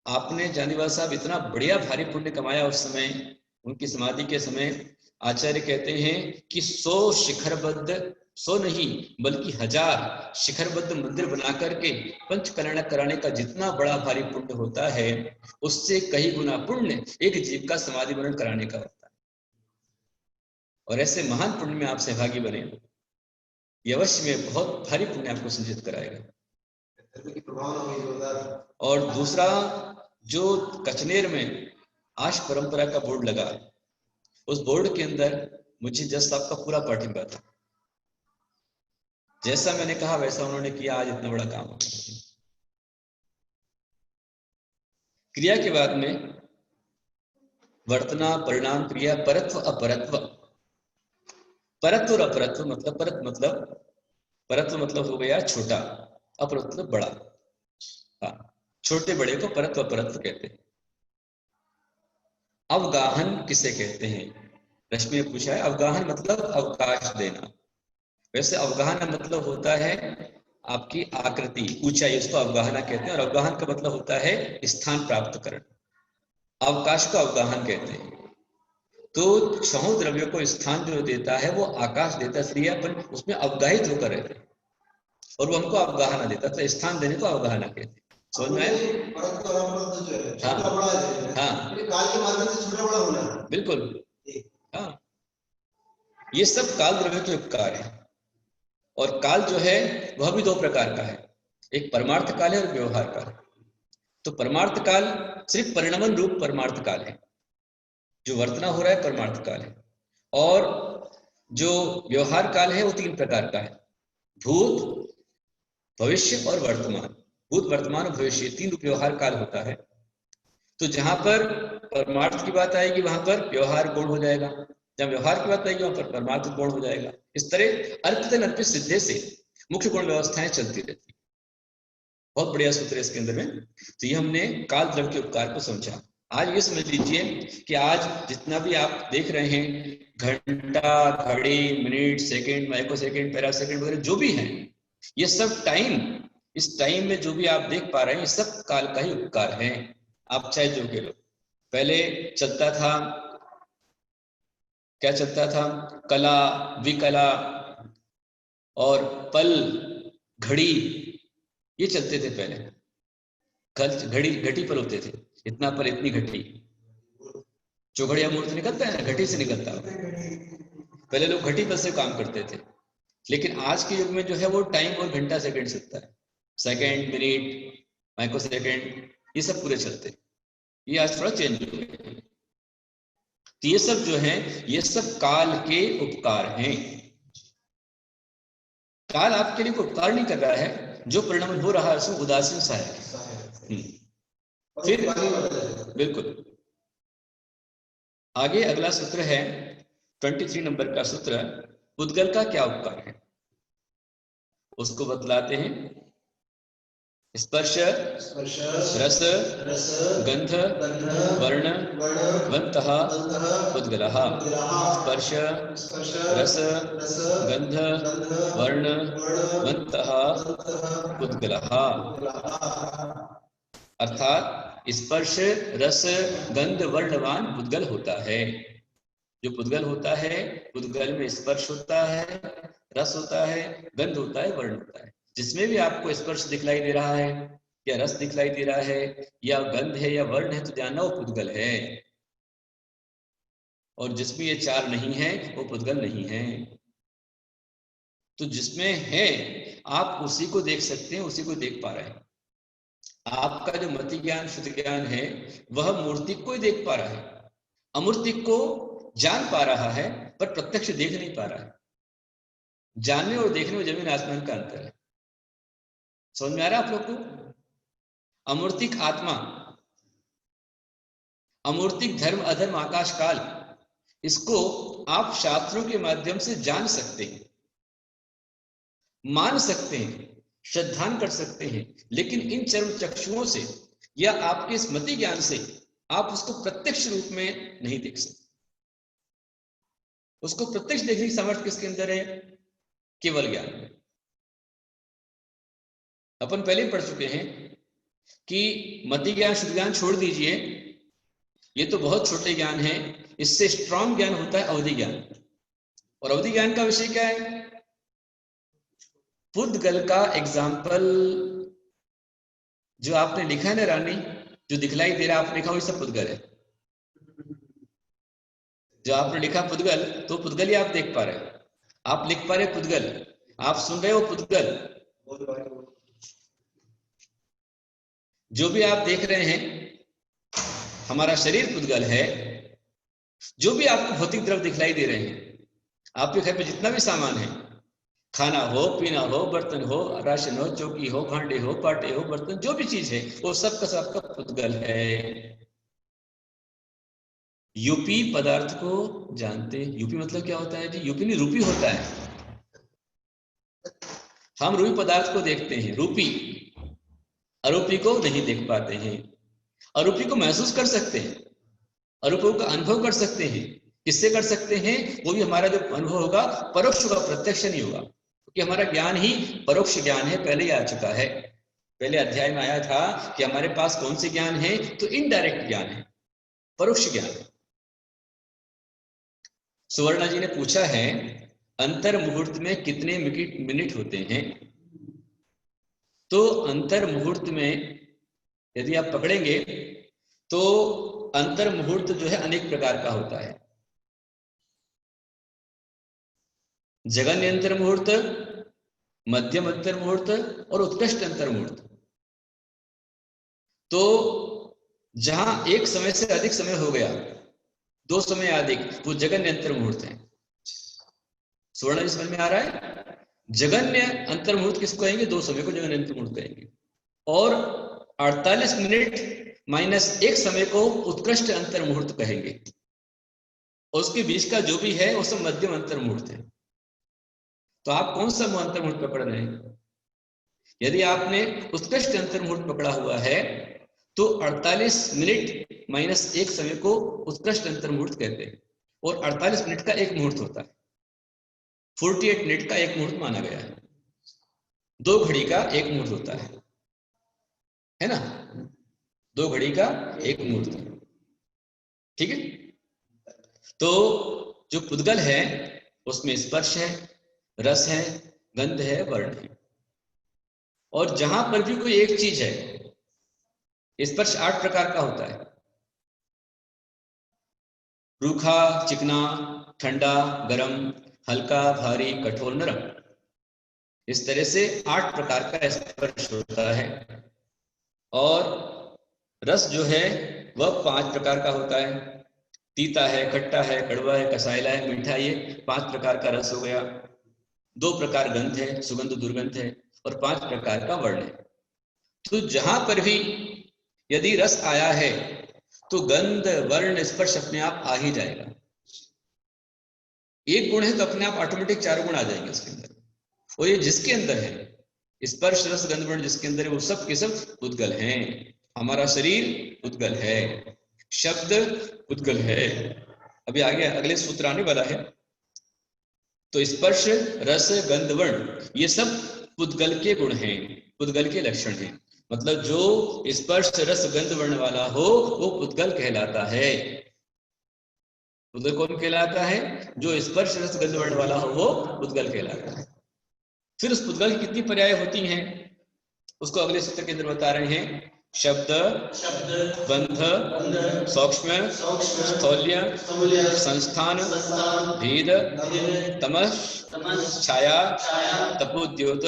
आपने चांदीबाजी साहब इतना बढ़िया भारी पुण्य कमाया उस समय। उनकी समाधि के समय आचार्य कहते हैं कि 100 शिखरबद्ध, 100 नहीं बल्कि 1000 शिखरबद्ध मंदिर बना करके पंच कल्याण कराने का जितना बड़ा भारी पुण्य होता है, उससे कई गुना पुण्य एक जीव का समाधि वरण कराने का होता है। और ऐसे महान पुण्य में आप सहभागी बने, ये अवश्य में बहुत भारी पुण्य आपको संचित कराएगा। और दूसरा, जो कचनेर में आश परंपरा का बोर्ड लगा, उस बोर्ड के अंदर मुझे जज साहब का पूरा पाठ मिला था। जैसा मैंने कहा वैसा उन्होंने किया, आज इतना बड़ा काम हो गया। क्रिया के बाद में वर्तना, परिणाम, क्रिया, परत्व, अपरत्व। परत्व और अपरत्व मतलब, परत्व मतलब हो गया छोटा, अपरत्व मतलब बड़ा। हाँ, छोटे बड़े को परत्व अपरत्व कहते हैं। अवगाहन किसे कहते हैं? रश्मि ने पूछा है। अवगाहन मतलब अवकाश देना। वैसे अवगाहन मतलब होता है आपकी आकृति, ऊंचाई, उसको अवगाहना कहते हैं। और अवगाहन का मतलब होता है स्थान प्राप्त करना। अवकाश को अवगाहन कहते हैं। तो छहों द्रव्यों को स्थान जो देता है वो आकाश देता, इसलिए अपन उसमें अवगाहित होकर रहते हैं और वो हमको अवगाहना देता, तो स्थान देने को अवगाहना कहते। समझ में आया? परंतु अनंत जो है हाँ। छोटा बड़ा है, हाँ ये काल के माध्यम से छोटा बड़ा होना है। बिल्कुल। हाँ, ये सब काल द्रव्य के उपकार है। और काल जो है वह भी दो प्रकार का है, एक परमार्थ काल है और व्यवहार काल है। तो परमार्थ काल सिर्फ परिणमन रूप परमार्थ काल है, जो वर्तना हो रहा है परमार्थ काल है। और जो व्यवहार काल है वो तीन प्रकार का है, भूत, भविष्य और वर्तमान। भूत, वर्तमान और भविष्य, तीन रूप व्यवहार काल होता है। तो जहां पर परमार्थ की बात आएगी वहां पर व्यवहार गुण हो जाएगा, जब व्यवहार की बात आएगी वहां पर परमार्थ गुण हो जाएगा। इस तरह अर्पित अर्पित सिद्धे से मुख्य गुण व्यवस्थाएं चलती रहती। बहुत बढ़िया सूत्र है इसके अंदर में। तो ये हमने काल द्रव्य के उपकार को समझा। आज ये समझ लीजिए कि आज जितना भी आप देख रहे हैं, घंटा, घड़ी, minute, second, micro second, para second वगैरह जो भी है, ये सब टाइम, इस टाइम में जो भी आप देख पा रहे हैं, ये सब काल का ही उपकार है। आप चाहे जो के लो, पहले चलता था, क्या चलता था, कला, विकला और पल, घड़ी, ये चलते थे पहले। कल घड़ी, घटी पर होते थे, इतना पर इतनी घटी, चौघड़िया मुहूर्त निकलता है ना, घटी से निकलता है। पहले लोग घटी पर से काम करते थे, लेकिन आज के युग में जो है वो टाइम और घंटा सेकंड चलता है, सेकंड, मिनट, माइक्रो सेकंड, ये सब पूरे चलते हैं। ये आज थोड़ा चेंज हो गया। तो ये सब जो है ये सब काल के उपकार हैं। काल आपके लिए कोई उपकार नहीं कर रहा है, जो परिणाम हो रहा है उसमें उदासीन सा है। फिर बिल्कुल आगे अगला सूत्र है 23 नंबर का सूत्र, पुद्गल का क्या उपकार है उसको बतलाते हैं। स्पर्श, रस, गंध, वर्ण, वन्तः, पुद्गलः। स्पर्श, रस, गंध, वर्ण, वन्तः, पुद्गलः। अर्थात स्पर्श, रस, गंध, वर्णवान पुद्गल होता है। जो पुद्गल होता है, पुद्गल में स्पर्श होता है, रस होता है, गंध होता है, वर्ण होता है। जिसमें भी आपको स्पर्श दिखलाई दे रहा है या रस दिखलाई दे रहा है या गंध है या वर्ण है, तो जानना वो पुद्गल है। और जिसमें ये चार नहीं है वो पुद्गल नहीं है। तो जिसमें है आप उसी को देख सकते हैं, उसी को देख पा रहे हैं। आपका जो मति ज्ञान, शुद्ध ज्ञान है, वह मूर्तिक को ही देख पा रहा है, अमूर्तिक को जान पा रहा है पर प्रत्यक्ष देख नहीं पा रहा है। जानने और देखने में जमीन आसमान का अंतर है। समझ में आ रहा है आप लोग को? अमूर्तिक आत्मा, अमूर्तिक धर्म, अधर्म, आकाश, काल, इसको आप शास्त्रों के माध्यम से जान सकते हैं, मान सकते हैं, श्रद्धान कर सकते हैं, लेकिन इन चर्म चक्षुओं से या आपके स्मृति ज्ञान से आप उसको प्रत्यक्ष रूप में नहीं देख सकते। उसको प्रत्यक्ष देखने की सामर्थ्य किसके अंदर है? केवल ज्ञान। अपन पहले पढ़ चुके हैं कि मति ज्ञान, शुद्ध ज्ञान छोड़ दीजिए, ये तो बहुत छोटे ज्ञान है। इससे स्ट्रॉन्ग ज्ञान होता है अवधि ज्ञान। और अवधि ज्ञान का विषय क्या है? पुद्गल का एग्जाम्पल जो आपने लिखा है ना रानी, जो दिखलाई दे रहा आपने लिखा वही सब पुद्गल है। जो आपने लिखा पुद्गल, तो पुद्गल ही आप देख पा रहे, आप लिख पा रहे पुद्गल, आप सुन रहे हो पुद्गल। जो भी आप देख रहे हैं, हमारा शरीर पुद्गल है। जो भी आपको भौतिक द्रव्य दिखलाई दे रहे हैं, आपके घर पे जितना भी सामान है, खाना हो, पीना हो, बर्तन हो, राशन हो, चौकी हो, भांडे हो, पाटे हो, बर्तन, जो भी चीज है वो सब का सबका पुद्गल है। यूपी पदार्थ को जानते हैं। यूपी मतलब क्या होता है जी? यूपी नहीं, रूपी होता है। हम रूपी पदार्थ को देखते हैं, रूपी, अरूपी को नहीं देख पाते हैं। अरूपी को महसूस कर सकते हैं, अरूपी का अनुभव कर सकते हैं। किससे कर सकते हैं? वो भी हमारा जो अनुभव होगा परोक्ष होगा, प्रत्यक्ष नहीं होगा, क्योंकि हमारा ज्ञान ही परोक्ष ज्ञान है। पहले ही आ चुका है, पहले अध्याय में आया था कि हमारे पास कौन से ज्ञान है, तो इनडायरेक्ट ज्ञान है, परोक्ष ज्ञान है। सुवर्णा जी ने पूछा है अंतर मुहूर्त में कितने मिनट होते हैं। तो अंतर मुहूर्त में यदि आप पकड़ेंगे तो अंतर मुहूर्त जो है अनेक प्रकार का होता है। जगन्य अंतर मुहूर्त, मध्यम अंतर मुहूर्त और उत्कृष्ट अंतर मुहूर्त। तो जहां एक समय से अधिक समय हो गया, 2 समय अधिक, वो जगन्य अंतर मुहूर्त है। सुवर्ण जी समझ में आ रहा है? जगन्य अंतर मुहूर्त किसको कहेंगे? 2 समय को जगन्य अंतर मुहूर्त कहेंगे। और 48 मिनट माइनस 1 समय को उत्कृष्ट अंतर मुहूर्त कहेंगे। उसके बीच का जो भी है वो सब मध्यम अंतर मुहूर्त है। तो आप कौन सा अंतर मुहूर्त पकड़ रहे हैं? यदि आपने उत्कृष्ट अंतर मुहूर्त पकड़ा हुआ है तो 48 मिनट माइनस 1 समय को उत्कृष्ट अंतर मुहूर्त कहते हैं। और 48 मिनट का एक मुहूर्त होता है, 48 मिनट का एक मुहूर्त माना गया है। 2 घड़ी का एक मुहूर्त होता है ना? 2 घड़ी का एक मुहूर्त है, ठीक है। तो जो पुद्गल है उसमें स्पर्श है, रस है, गंध है, वर्ण है। और जहां पर भी कोई एक चीज है, स्पर्श 8 प्रकार का होता है। रूखा, चिकना, ठंडा, गरम, हल्का, भारी, कठोर, नरम। इस तरह से 8 प्रकार का स्पर्श होता है। और रस जो है वह 5 प्रकार का होता है। तीता है, खट्टा है, कड़वा है, कसाइला है, मीठा, ये 5 प्रकार का रस हो गया। 2 प्रकार गंध है, सुगंध दुर्गंध है, और 5 प्रकार का वर्ण है। तो जहां पर भी यदि रस आया है तो गंध, वर्ण, स्पर्श अपने आप आ ही जाएगा। एक गुण है तो अपने आप ऑटोमेटिक 4 गुण आ जाएंगे उसके अंदर। और ये जिसके अंदर है, स्पर्श, रस, गंध, वर्ण जिसके अंदर है, वो सब के सब पुद्गल हैं। हमारा शरीर पुद्गल है, शब्द पुद्गल है। अभी आगे अगले सूत्र आने वाला है। तो स्पर्श, रस, गंध, वर्ण ये सब पुद्गल के गुण हैं, पुद्गल के लक्षण हैं। मतलब जो स्पर्श, रस, गंध, वर्ण वाला हो वो पुद्गल कहलाता है। पुद्गल कौन कहलाता है? जो स्पर्श, रस, गंध, वर्ण वाला हो वो पुद्गल कहलाता है। फिर उस पुद्गल की कितनी पर्याय होती हैं उसको अगले सूत्र के अंदर बता रहे हैं। शब्द, बंध, सूक्ष्म, स्थौल्य, संस्थान, भेद, तमस, छाया, तपोद्योत,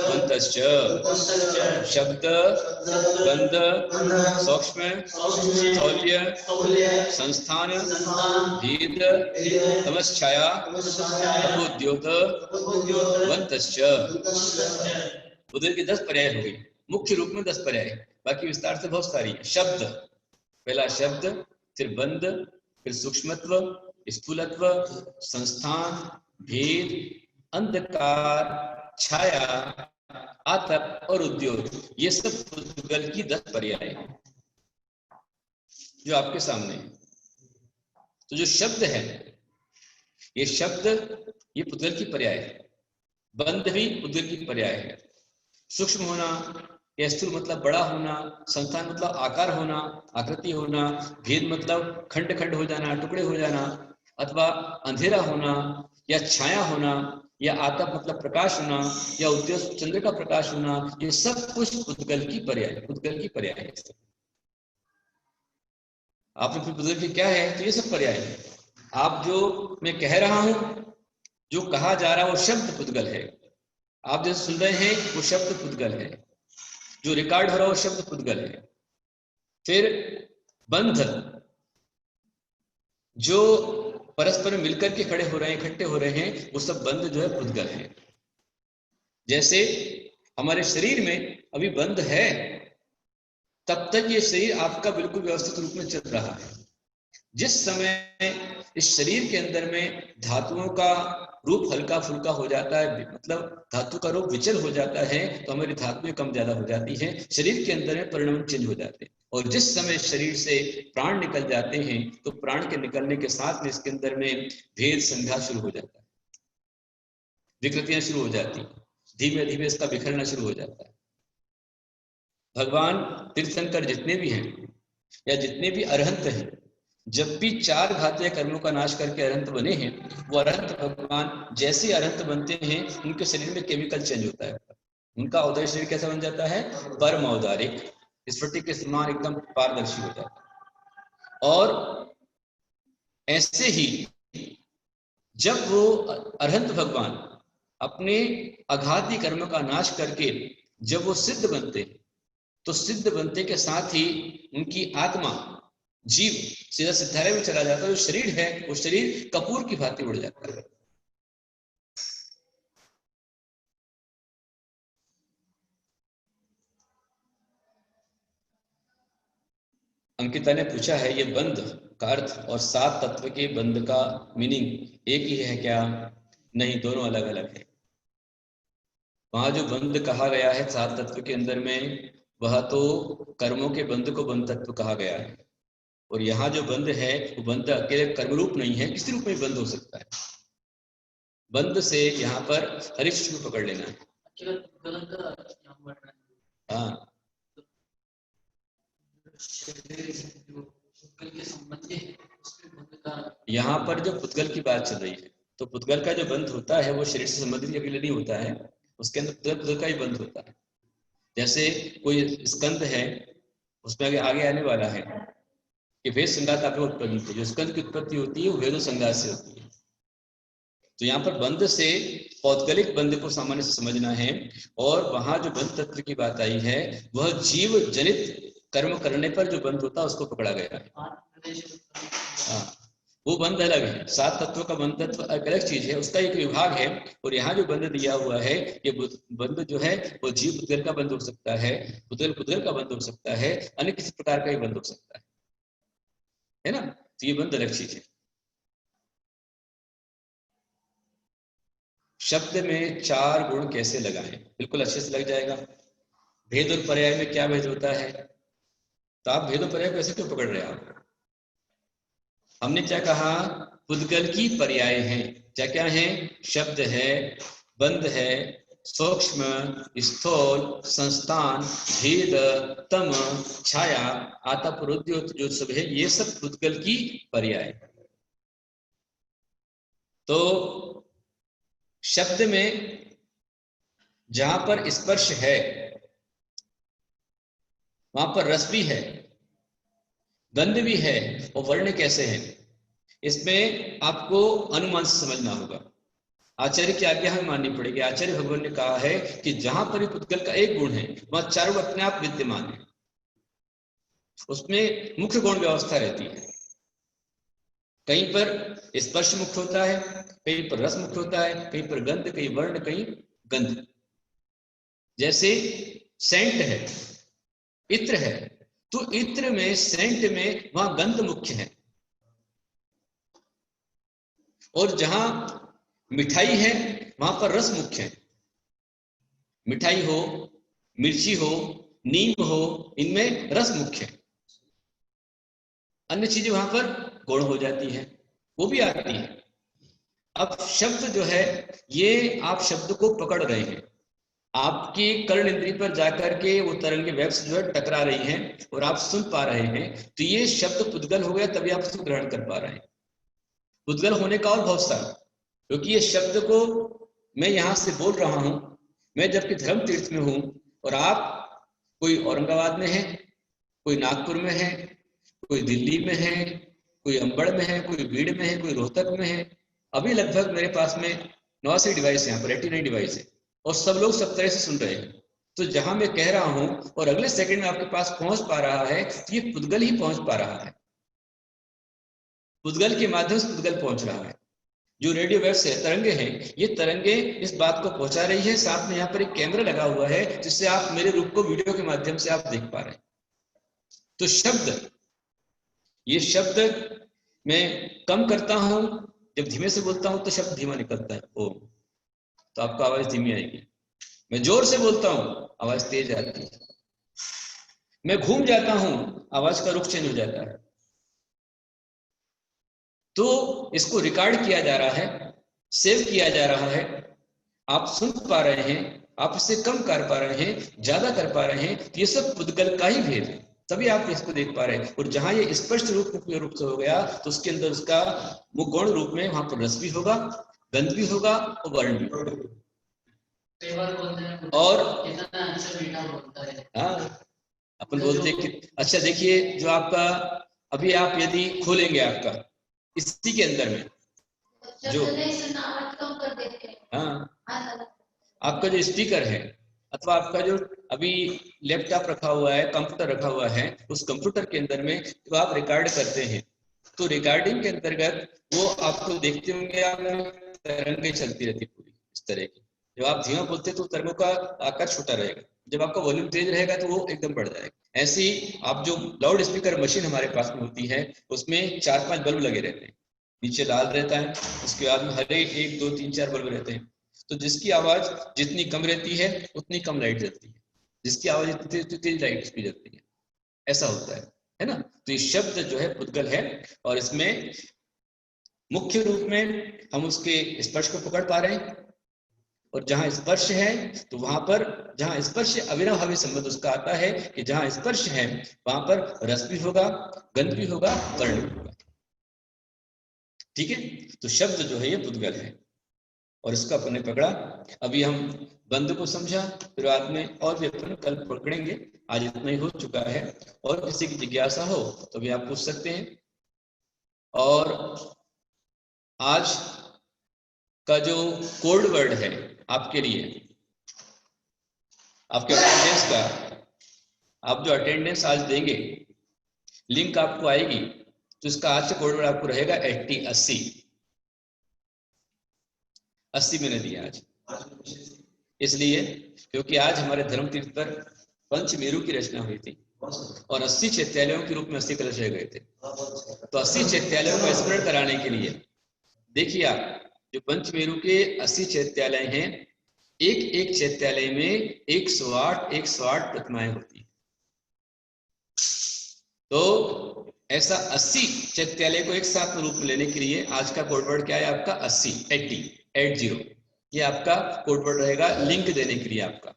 वंतश्च। शब्द, बंध, सूक्ष्म, स्थौल्य, संस्थान, भेद, तमस, छाया, तपोद्योत, वंतश्च। उधर की 10 पर्याय हो गई। मुख्य रूप में 10 पर्याय, बाकी विस्तार से बहुत सारी है। शब्द, पहला शब्द, फिर बंध, फिर सूक्ष्मत्व, स्थूलत्व, संस्थान, भेद, अंधकार, छाया, आतप और उद्योग, ये सब पुद्गल की 10 पर्याय हैं जो आपके सामने है। तो जो शब्द है, ये शब्द ये पुद्गल की पर्याय है। बंध भी पुद्गल की पर्याय है। सूक्ष्म होना या स्थूल मतलब बड़ा होना, संस्थान मतलब आकार होना, आकृति होना, भेद मतलब खंड खंड हो जाना, टुकड़े हो जाना, अथवा अंधेरा होना या छाया होना, या आतप मतलब प्रकाश होना, या उद्योग चंद्र का प्रकाश होना, ये सब कुछ पुद्गल की पर्याय, पुद्गल की पर्याय है। आपने पुद्गल की क्या है? तो ये सब पर्याय है। आप जो मैं कह रहा हूं, जो कहा जा रहा है वो शब्द पुद्गल है। आप जो सुन रहे हैं वो शब्द पुद्गल है। जो रिकॉर्ड हो रहा है वो शब्द पुद्गल है। फिर बंध, जो परस्पर मिलकर के खड़े हो रहे हैं, इकट्ठे हो रहे हैं, वो सब बंध जो है पुद्गल है। जैसे हमारे शरीर में अभी बंध है, तब तक ये शरीर आपका बिल्कुल व्यवस्थित रूप में चल रहा है। जिस समय इस शरीर के अंदर में धातुओं का रूप हल्का फुल्का हो जाता है, मतलब धातु का रूप विचल हो जाता है, तो हमारी धातुएं कम ज्यादा हो जाती हैं, शरीर के अंदर में परिणाम चेंज हो जाते हैं। और जिस समय शरीर से प्राण निकल जाते हैं तो प्राण के निकलने के साथ में इसके अंदर में भेद संध्या शुरू हो जाता है, विकृतियां शुरू हो जाती हैं, धीमे धीमे इसका बिखरना शुरू हो जाता है। भगवान तीर्थंकर जितने भी हैं या जितने भी अरहंत हैं, जब भी 4 घातीय कर्मों का नाश करके अरहंत बने हैं, वो अरहंत भगवान जैसे अरहंत बनते हैं उनके शरीर में केमिकल चेंज होता है। उनका औदय शरीर कैसा बन जाता है? परम औदारिक, स्फटिक के समान एकदम पारदर्शी हो जाता है। और ऐसे ही जब वो अरहंत भगवान अपने अघाती कर्म का नाश करके जब वो सिद्ध बनते, तो सिद्ध बनते के साथ ही उनकी आत्मा, जीव सीधा सिद्धालय में चला जाता है। जो शरीर है वो शरीर कपूर की भांति उड़ जाता है। अंकिता ने पूछा है, ये बंध का अर्थ और 7 तत्व के बंध का मीनिंग एक ही है क्या? नहीं, दोनों अलग अलग है। वहां जो बंध कहा गया है 7 तत्व के अंदर में, वह तो कर्मों के बंध को बंध तत्व कहा गया है। और यहाँ जो बंध है वो बंध अकेले कर्म रूप नहीं है, किसी रूप में बंध हो सकता है। बंध से यहाँ पर हरिष्ठ को पकड़ लेना है। हाँ, यहाँ पर जो पुद्गल की बात चल रही है, तो पुद्गल का जो बंध होता है वो शरीर से संबंधित अकेले नहीं होता है, उसके अंदर पुद्गल का ही बंध होता है। जैसे कोई स्कंद है, उसमें आगे आने वाला है कि वेद संगात आपको उत्पत्ति होती है। जो स्कंद की उत्पत्ति होती है वो वेदों संगात से होती है। तो यहाँ पर बंध से पौद्गलिक बंध को सामान्य से समझना है। और वहां जो बंध तत्व की बात आई है वह जीव जनित कर्म करने पर जो बंध होता है उसको पकड़ा गया है। हाँ, वो बंध अलग है। 7 तत्व का बंध तत्व अलग चीज है, उसका एक विभाग है। और यहाँ जो बंध दिया हुआ है, ये बंध जो है वो जीव पुद्गल का बंध हो सकता है, पुद्गल का बंध हो सकता है, अन्य किसी प्रकार का ही बंध हो सकता है ना। तो ये बंध अलग चीज है। शब्द में 4 गुण कैसे लगाएं? बिल्कुल अच्छे से लग जाएगा। भेद और पर्याय में क्या भेद होता है? तो आप भेद और पर्याय कैसे क्यों पकड़ रहे हैं आप? हमने क्या कहा? पुद्गल की पर्याय हैं। क्या क्या है? शब्द है, बंध है, सूक्ष्म, स्थूल, संस्थान, भेद, तम, छाया, आतप, रुद्र जो सब है, ये सब पुद्गल की पर्याय। तो शब्द में जहां पर स्पर्श है वहां पर रस भी है, गंध भी है, और वर्ण कैसे है इसमें आपको अनुमान से समझना होगा। आचार्य की आज्ञा हमें माननी पड़ेगी। आचार्य भगवान ने कहा है कि जहां पर पुद्गल का एक गुण है वहां 4 गुण अपने आप विद्यमान है। उसमें मुख्य गुण व्यवस्था रहती है। कहीं पर स्पर्श मुख्य होता है, कहीं पर रस मुख्य होता है, कहीं पर गंध, कहीं वर्ण, कहीं गंध। जैसे सेंट है, इत्र है, तो इत्र में, सेंट में वहां गंध मुख्य है। और जहां मिठाई है वहां पर रस मुख्य है। मिठाई हो, मिर्ची हो, नीम हो, इनमें रस मुख्य है। अन्य चीजें वहां पर गुण हो जाती है, वो भी आती है। अब शब्द जो है, ये आप शब्द को पकड़ रहे हैं, आपकी कर्ण इंद्री पर जाकर के वो तरंगे वेब्स जो है टकरा रही हैं और आप सुन पा रहे हैं। तो ये शब्द पुद्गल हो गया, तभी आप उसको ग्रहण कर पा रहे हैं। पुद्गल होने का और बहुत सारा, क्योंकि ये शब्द को मैं यहां से बोल रहा हूं, मैं जबकि धर्म तीर्थ में हूं और आप कोई औरंगाबाद में है, कोई नागपुर में है, कोई दिल्ली में है, कोई अंबड़ में है, कोई भीड़ में है, कोई रोहतक में है। अभी लगभग मेरे पास में 89 डिवाइस है, यहाँ पर 89 डिवाइस है, और सब लोग सब तरह से सुन रहे हैं। तो जहां मैं कह रहा हूं और अगले सेकंड में आपके पास पहुंच पा रहा है, तो ये पुद्गल ही पहुंच पा रहा है। पुद्गल के माध्यम से पुद्गल पहुंच रहा है। जो रेडियो वेव से तरंगे हैं, ये तरंगे इस बात को पहुंचा रही है। साथ में यहाँ पर एक कैमरा लगा हुआ है जिससे आप मेरे रूप को वीडियो के माध्यम से आप देख पा रहे हैं। तो शब्द, ये शब्द मैं कम करता हूं, जब धीमे से बोलता हूं तो शब्द धीमा निकलता है, ओ, तो आपको आवाज धीमी आएगी। मैं जोर से बोलता हूं, आवाज तेज आती है। मैं घूम जाता हूं, आवाज का रुख चेंज हो जाता है। तो इसको रिकॉर्ड किया जा रहा है, सेव किया जा रहा है, आप सुन पा रहे हैं, आप इससे कम कर पा रहे हैं, ज्यादा कर पा रहे हैं। ये सब पुद्गल का ही भेद है। तभी आप इसको देख पा रहे हैं। और जहां ये स्पष्ट रूप से हो गया तो उसके अंदर उसका मुगुण रूप में वहां पर रस भी होगा, गंध भी होगा और वर्ण भी होगा। और हाँ, अपन बोलते हैं कि अच्छा देखिए, जो आपका अभी आप यदि खोलेंगे आपका इसी के अंदर में जो हाँ आपका जो स्पीकर है अथवा आपका जो अभी लैपटॉप रखा हुआ है, कंप्यूटर रखा हुआ है, उस कंप्यूटर के अंदर में जो आप रिकॉर्ड करते हैं तो रिकॉर्डिंग के अंतर्गत वो आपको देखते होंगे आप तरंगें चलती रहती पूरी इस तरह की। जब आप धीमा बोलते हैं तो तरंगों का आकार छोटा रहेगा, जब आपका वॉल्यूम तेज रहेगा तो वो एकदम बढ़ जाएगा। ऐसे ही आप जो लाउड स्पीकर मशीन हमारे पास में होती है उसमें 4-5 बल्ब लगे रहते हैं, नीचे लाल रहता है, उसके बाद में हरे 1, 2, 3, 4 बल्ब रहते हैं। तो जिसकी आवाज जितनी कम रहती है उतनी कम लाइट जलती है, जिसकी आवाज जितनी तेज उतनी तेज लाइट उसकी जलती है, ऐसा होता है ना। तो ये शब्द जो है पुद्गल है और इसमें मुख्य रूप में हम उसके स्पर्श को पकड़ पा रहे हैं। और जहां स्पर्श है तो वहां पर जहां स्पर्श अविनाभावी संबंध उसका आता है कि जहां स्पर्श है वहां पर रस भी होगा, गंध भी होगा, वर्ण भी होगा। ठीक है, तो शब्द जो है ये पुद्गल है और इसका अपन ने पकड़ा। अभी हम बंद को समझा, फिर बाद में और भी अपन कल पकड़ेंगे। आज इतना ही हो चुका है, और किसी की जिज्ञासा हो तो भी आप पूछ सकते हैं। और आज का जो कोड वर्ड है आपके लिए, आपके अटेंडेंस का, आप जो अटेंडेंस आज देंगे लिंक आपको आएगी तो इसका आज से कोड वर्ड आपको रहेगा 80 80 मैंने दिया आज, इसलिए क्योंकि आज हमारे धर्म तीर्थ पर पंचमेरु की रचना हुई थी और 80 चैत्यालयों के रूप में 80 कलश रह गए थे। तो 80 चैत्यालयों का स्मरण कराने के लिए देखिए आप जो पंचमेरु के 80 चैत्यालय हैं, एक एक चैत्यालय में 108 प्रतिमाएं होती हैं। तो ऐसा 80 चैत्यालय को एक साथ रूप में लेने के लिए आज का कोड वर्ड क्या है आपका 80 ये आपका कोड वर्ड रहेगा लिंक देने के लिए आपका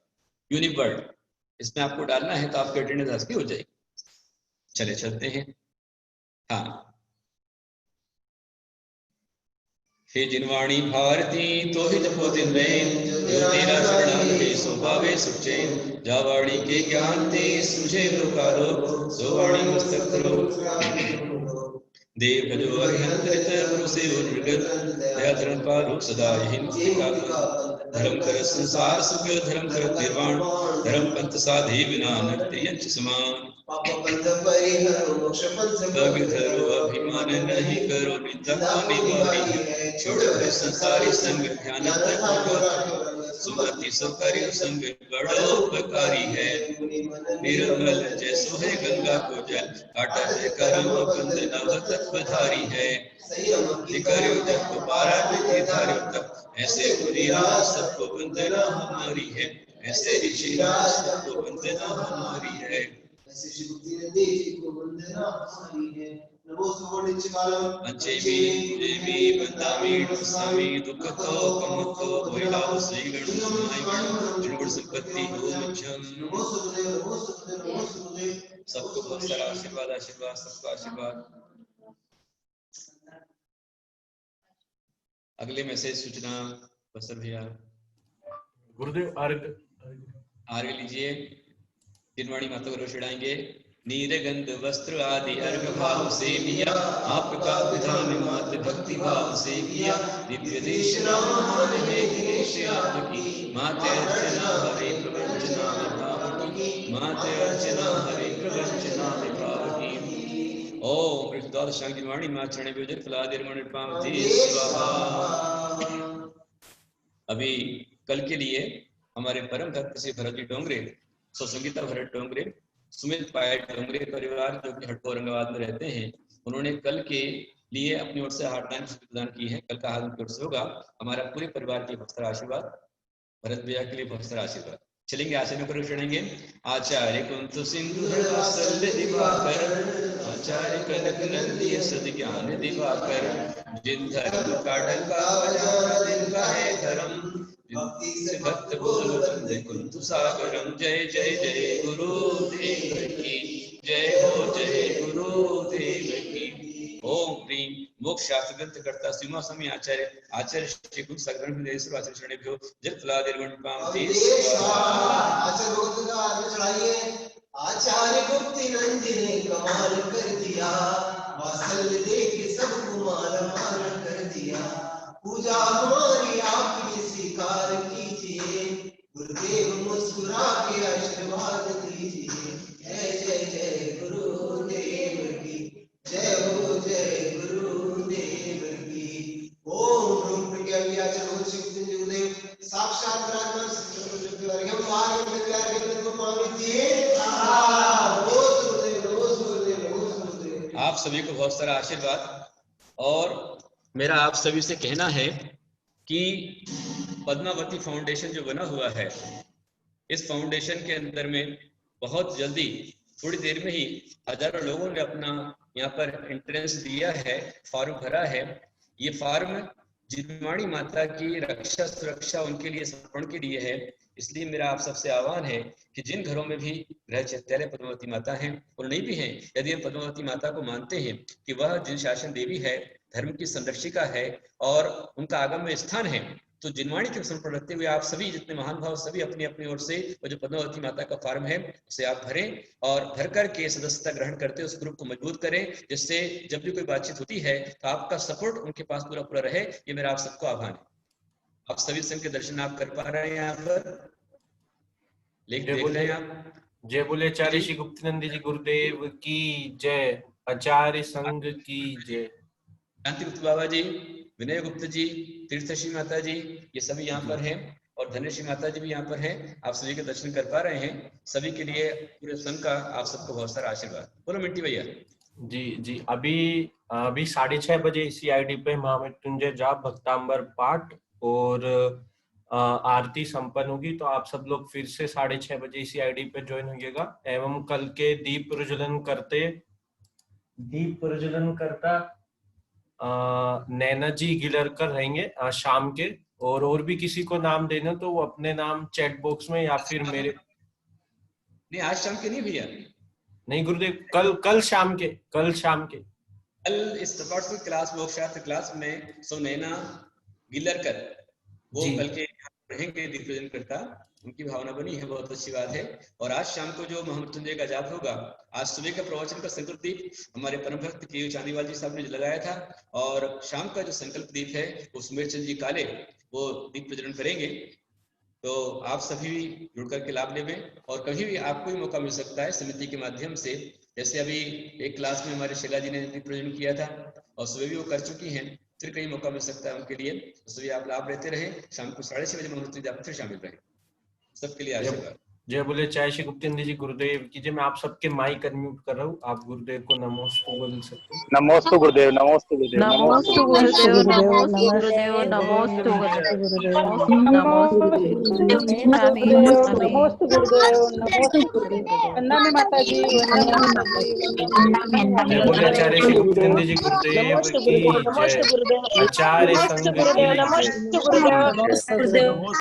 यूनिक वर्ड। इसमें आपको डालना है तो आपकी अटेंडेंस आज की हो जाएगी। चले चलते हैं। हाँ, हे जिनवाणी भारती तो ही जपो दिन रैन, जो तेरा शरण है सो पावे सुख चैन। जा वाणी के ज्ञान ते सुझे प्रकारो, सो वाणी मस्तक करो। देव जो अरिहंतरित पुरुषे उर्गत, दया धर्म पालो सदा यही मुक्ति का। धर्म कर संसार सुख, धर्म कर निर्वाण, धर्म पंथ साधे बिना नरते यंच समान। धरो अभिमान नहीं करो निंदा को निवारी, छोड़ो संसारी संग ध्यान तक। सुमति सुकरि संग बड़ो उपकारी है, निर्मल जैसो है गंगा को जल, काटा जय करम बंद नव तत्वधारी है। करो जब पारा विधि धारो तब, ऐसे मुनिरा सबको वंदना हमारी है, ऐसे ऋषिरा सबको वंदना हमारी है। अंचेमी बंदामी डुसामी दुख तो कमुतो वैलाव श्री गण समाई गण संपत्ति हो मच्छम। सबको बहुत सारा आशीर्वाद आशीर्वाद सबका आशीर्वाद। अगले मैसेज सूचना बसर भैया। गुरुदेव आर्घ लीजिए। जिनवाणी माता को छिड़ाएंगे। नीरगंध वस्त्र आदि अर्घ भाव से लिया, आपका विधान मात भक्ति भाव से किया। दिव्य देश नामान है देश आपकी, माते अर्चना हरे प्रवंचना विभाव की, माते अर्चना हरे प्रवंचना विभाव की। ओम कृष्णदास शांगिवाणी मां चरणे विजय फलादिर्मण पावती स्वाहा। अभी कल के लिए हमारे परम भक्त श्री भरत जी डोंगरे, संगीता भरत डोंगरे, सुमित पायट डोंगरे परिवार जो कि हटको औरंगाबाद में रहते हैं, उन्होंने कल के लिए अपनी ओर से हार्डलाइन प्रदान की है। कल का हाथ उनकी ओर से होगा। हमारा पूरे परिवार के बहुत सारा आशीर्वाद, भरत भैया के लिए बहुत सारा आशीर्वाद। चलेंगे आसन पर चढ़ेंगे। आचार्य कुंत सिंधु वात्सल्य दिवाकर, आचार्य कनक नंदी सद ज्ञान दिवाकर, जिन धर्म का डंका बजाना जिनका है धर्म, भक्त बोल बंदे कुंतु सागरम। जय जय जय गुरुदेव की जय, मोक्ष शास्त्र ग्रंथ कर्ता सीमा समय आचार्य आचार्य श्री गुरु सागरण आचार्य शरणेभ्यो जलफलादिर्वण्पां आचार्य भगत का आगे चढ़ाइए। आचार्य गुप्त नंदिनी कमाल कर दिया, वात्सल्य देके सबको माला कर दिया। पूजा हमारी आपने स्वीकार कीजिए, गुरुदेव मुस्कुरा के आशीर्वाद दीजिए। जय जय जय गुरुदेव की जय हो, जय गुरुदेव की। ओम ह्रूम प्रज्ञाव्याचर गुरुदेव साक्षात विराजमान सच्चिदानंद आप सभी को बहुत सारा आशीर्वाद। और मेरा आप सभी से कहना है कि पद्मावती फाउंडेशन जो बना हुआ है, इस फाउंडेशन के अंदर में बहुत जल्दी थोड़ी देर में ही हजारों लोगों ने अपना यहाँ पर एंट्रेंस दिया है, फॉर्म भरा है। ये फॉर्म जिनवाणी माता की रक्षा सुरक्षा उनके लिए समर्पण के लिए है। इसलिए मेरा आप सबसे आह्वान है कि जिन घरों में भी गृह चैत्यालय पद्मावती माता हैं और नहीं भी हैं, यदि हम पद्मावती माता को मानते हैं कि वह जिन शासन देवी है, धर्म की संरक्षिका है और उनका आगम्य स्थान है, तो जिनवाणी के समर्पण रखते हुए आप सभी जितने महान भाव सभी अपनी अपनी ओर से वो जो पद्मावती माता का फॉर्म है उसे आप भरें और भर करके सदस्यता ग्रहण करते उस ग्रुप को मजबूत करें, जिससे जब भी कोई बातचीत होती है तो आपका सपोर्ट उनके पास पूरा पूरा रहे। ये मेरा आप सबको आह्वान है। आप सभी संघ के दर्शन आप कर पा रहे हैं यहाँ पर, देख रहे हैं आप। जय बोले आचार्य श्री गुप्तानंद जी गुरुदेव की जय, आचार्य संघ की जय। शांति गुप्त बाबा जी, विनय गुप्त जी, तीर्थश्री माता जी, ये सभी यहाँ पर हैं और धन्यश्री माता जी भी यहाँ पर हैं। आप सभी के दर्शन कर पा रहे हैं। सभी के लिए पूरे संघ का आप सबको बहुत सारा आशीर्वाद। बोलो मिंटी भैया। जी जी, अभी 6:30 बजे इसी आईडी पे महामृत्युंजय जाप भक्तांबर पाठ और आरती संपन्न होगी, तो आप सब लोग फिर से 6:30 बजे इसी आईडी पे ज्वाइन होइएगा। एवं कल के दीप प्रज्वलन करता नैना जी गिलरकर रहेंगे शाम के। और भी किसी को नाम देना तो वो अपने नाम चैट बॉक्स में या फिर मेरे नहीं, आज शाम के नहीं भैया, नहीं गुरुदेव, कल शाम के कल इस सपाट क्लास मोक्षास्त्र क्लास में सो नैना गिलरकर वो कल के रहेंगे दीप प्रज्वलन करता। उनकी भावना बनी है, बहुत अच्छी बात है। और आज शाम को जो महामृत्युंजय का जाप होगा, आज सुबह का प्रवचन का संकल्प दीप हमारे परम भक्त के चांदीवाल जी साहब ने लगाया था, और शाम का जो संकल्प दीप है वो सुमेर चंद जी काले वो दीप प्रज्वलन करेंगे। तो आप सभी जुड़ करके लाभ लें और कभी भी आपको भी मौका मिल सकता है समिति के माध्यम से। जैसे अभी एक क्लास में हमारे शेला जी ने दीप प्रज्वलन किया था और सुबह भी वो कर चुकी हैं, फिर कहीं मौका मिल सकता है उनके लिए। तो सभी आप लाभ लेते रहे। शाम को 6:30 बजे महामृत्युंजय जाप फिर शामिल रहे। सबके लिए आशीर्वाद। जय बोले आचार्य श्री गुप्तानंद जी गुरुदेव की जय। मैं आप सबके माइक अनम्यूट कर रहा हूँ, आप गुरुदेव को नमोस्तु बोल सकते हैं। नमोस्तु गुरुदेव, नमोस्तु गुरुदेव, नमोस्तु गुरुदेव, नमोस्तु गुरुदेव, नमोस्तु गुरुदेव, नमोस्तु वंदना माता जी, वंदना माता जी। जय बोले आचार्य श्री गुप्तानंद जी गुरुदेव की जय, आचार्य संघ की जय।